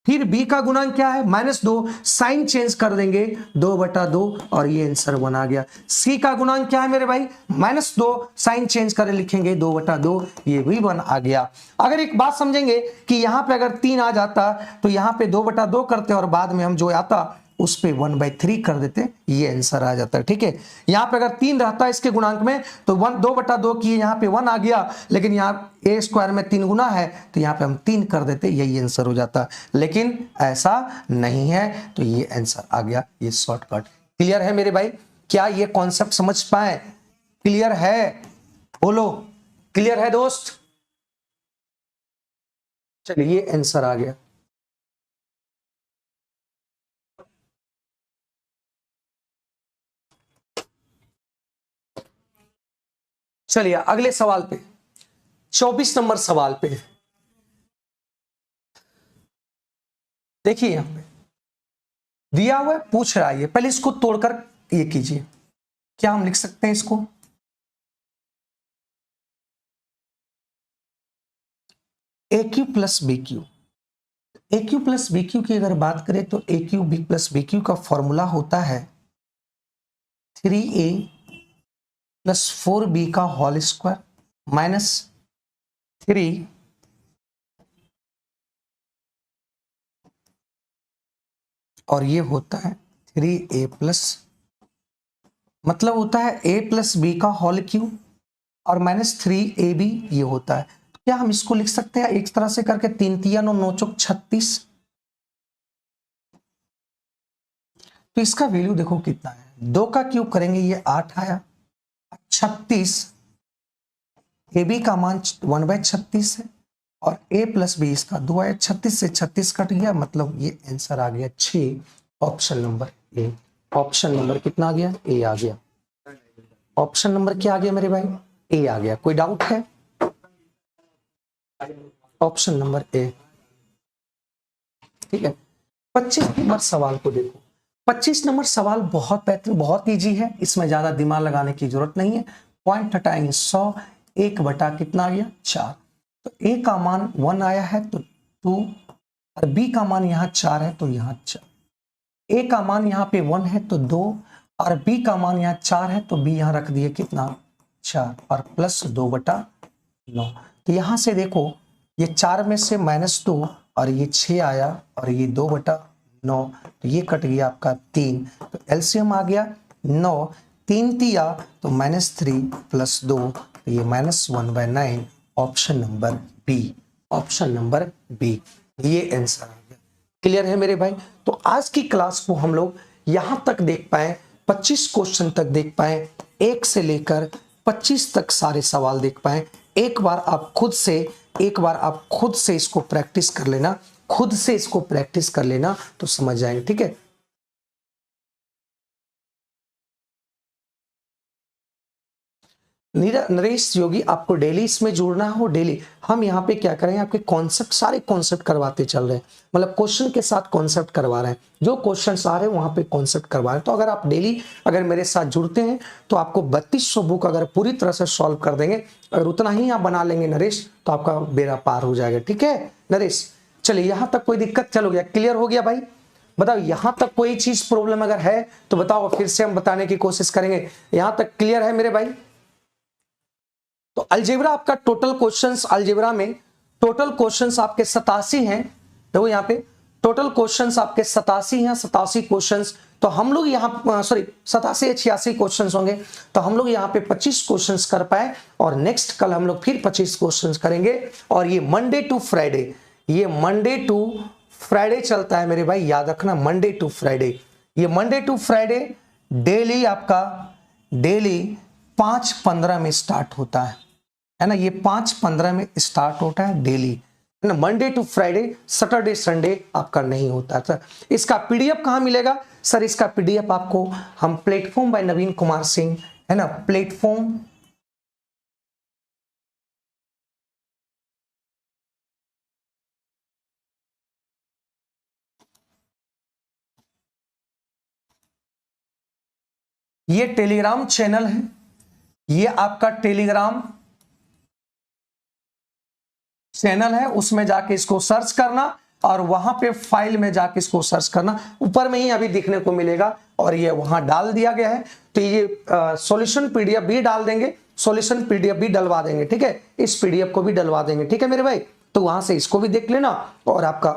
फिर b का गुणांक क्या है, -2, साइन चेंज कर देंगे 2/2 और ये आंसर 1 आ गया। c का गुणांक क्या है मेरे भाई, -2, साइन चेंज कर लिखेंगे 2/2, ये भी 1 आ गया। अगर एक बात समझेंगे कि यहाँ पे अगर 3 आ जाता तो यहाँ पे 2/2 करते और बाद में हम जो आता उस पे 1/3 कर देते, ये आंसर आ जाता है। ठीक है, यहाँ पे अगर 3 रहता है इसके गुणांक में तो 2/2 की यहाँ पे 1 आ गया, लेकिन यहाँ a² में 3 गुना है तो यहाँ पे हम 3 कर देते, यही आंसर हो जाता। लेकिन ऐसा नहीं है तो ये आंसर आ गया, ये शॉर्टकट। क्लियर है मेरे भाई, क्या ये कॉन्सेप्ट समझ पाए? क्लियर है, बोलो क्लियर है दोस्त? चलिए ये आंसर आ गया। चलिए अगले सवाल पे, 24 नंबर सवाल पे देखिए, यहां पे दिया हुआ है, पूछ रहा है ये, पहले इसको तोड़कर ये कीजिए, क्या हम लिख सकते हैं इसको, AQ + BQ। AQ + BQ की अगर बात करें तो AQ + BQ का फॉर्मूला होता है 3a + 4b का होल स्क्वायर -3 और ये होता है 3a + मतलब होता है a + b का होल क्यूब और -3ab ये होता है। क्या हम इसको लिख सकते हैं एक तरह से करके, 3 × 9 = 9 × 36, तो इसका वैल्यू देखो कितना है, 2 का क्यूब करेंगे ये 8 आया, 36 AB का मान 1/36 है और a + b इसका 2 आया, 36 से 36 कट गया, मतलब ये आंसर आ गया 6, option number A. Option number कितना आ गया, ए आ गया। ऑप्शन नंबर क्या आ गया मेरे भाई, ए आ गया। कोई डाउट है? ऑप्शन नंबर ए, ठीक है। 25 नंबर सवाल को देखो, 25 नंबर सवाल बहुत बेहतरीन, बहुत इजी है, इसमें ज्यादा दिमाग लगाने की जरूरत नहीं है। पॉइंट हटाएंगे 100, 1/ कितना आ गया 4, तो a का मान 1 आया है तो 2 और b का मान यहाँ 4 है तो यहाँ 4, a का मान यहाँ पे 1 है तो 2 और b का मान यहाँ 4 है तो b यहाँ रख दिए कितना 4 और +2/9। तो यहाँ से देखो ये 4 में से -2 और ये 6 आया और ये 2/9, तो ये कट गया आपका 3, तो एलसीएम आ गया 9, 3 तिया तो -3 + 2 तो ये -1/9, option number B. Option number B, ये आंसर आ गया। क्लियर है मेरे भाई? तो आज की क्लास को हम लोग यहां तक देख पाए, 25 क्वेश्चन तक देख पाए, 1 से लेकर 25 तक सारे सवाल देख पाए। एक बार आप खुद से इसको प्रैक्टिस कर लेना, खुद से इसको प्रैक्टिस कर लेना तो समझ जाएंगे। ठीक है, नरेश योगी, आपको डेली इसमें जुड़ना हो। डेली हम यहाँ पे क्या करेंगे, आपके कॉन्सेप्ट, सारे कॉन्सेप्ट करवाते चल रहे हैं, मतलब क्वेश्चन के साथ कॉन्सेप्ट करवा रहे हैं, जो क्वेश्चन आ रहे हैं वहां पे कॉन्सेप्ट करवा रहे हैं। तो अगर आप डेली अगर मेरे साथ जुड़ते हैं तो आपको 3200 बुक अगर पूरी तरह से सॉल्व कर देंगे, अगर उतना ही आप बना लेंगे नरेश तो आपका बेड़ा पार हो जाएगा। ठीक है नरेश, चलिए यहाँ तक कोई दिक्कत, चल हो गया, क्लियर हो गया भाई? बताओ यहां तक कोई चीज प्रॉब्लम अगर है तो बताओ, फिर से हम बताने की कोशिश करेंगे। यहां तक क्लियर है मेरे भाई? तो अलजेब्रा आपका टोटल क्वेश्चंस, अलजेब्रा में टोटल क्वेश्चंस आपके 87 हैं। देखो यहाँ पे टोटल क्वेश्चंस आपके 87 हैं, 87 क्वेश्चंस। तो हम लोग यहाँ 87 या 86 क्वेश्चंस होंगे, तो हम लोग यहाँ पे 25 क्वेश्चंस कर पाए, और नेक्स्ट कल हम लोग फिर 25 क्वेश्चंस करेंगे। और ये मंडे टू फ्राइडे, ये मंडे टू फ्राइडे चलता है मेरे भाई, याद रखना, मंडे टू फ्राइडे। ये मंडे टू फ्राइडे डेली आपका डेली 5:15 में स्टार्ट होता है ना, ये 5:15 में स्टार्ट होता है डेली, है ना, Monday to Friday, Saturday Sunday आपका नहीं होता सर। इसका पीडीएफ कहाँ मिलेगा सर? इसका पीडीएफ आपको हम प्लेटफॉर्म बाय नवीन कुमार सिंह, है ना, प्लेटफॉर्म ये टेलीग्राम चैनल है, ये आपका टेलीग्राम चैनल है, उसमें जाके इसको सर्च करना और वहां पे फाइल में जाके इसको सर्च करना, ऊपर में ही अभी दिखने को मिलेगा, और ये वहां डाल दिया गया है। तो ये सॉल्यूशन पीडीएफ भी डाल देंगे, सॉल्यूशन पीडीएफ भी डलवा देंगे, ठीक है, इस पीडीएफ को भी डलवा देंगे, ठीक है मेरे भाई। तो वहां से इसको भी देख लेना, और आपका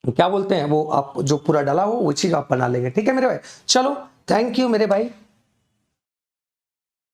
क्या बोलते हैं वो, आप जो पूरा डाला हो वो चीज आप बना लेंगे, ठीक है मेरे भाई। चलो, थैंक यू मेरे भाई।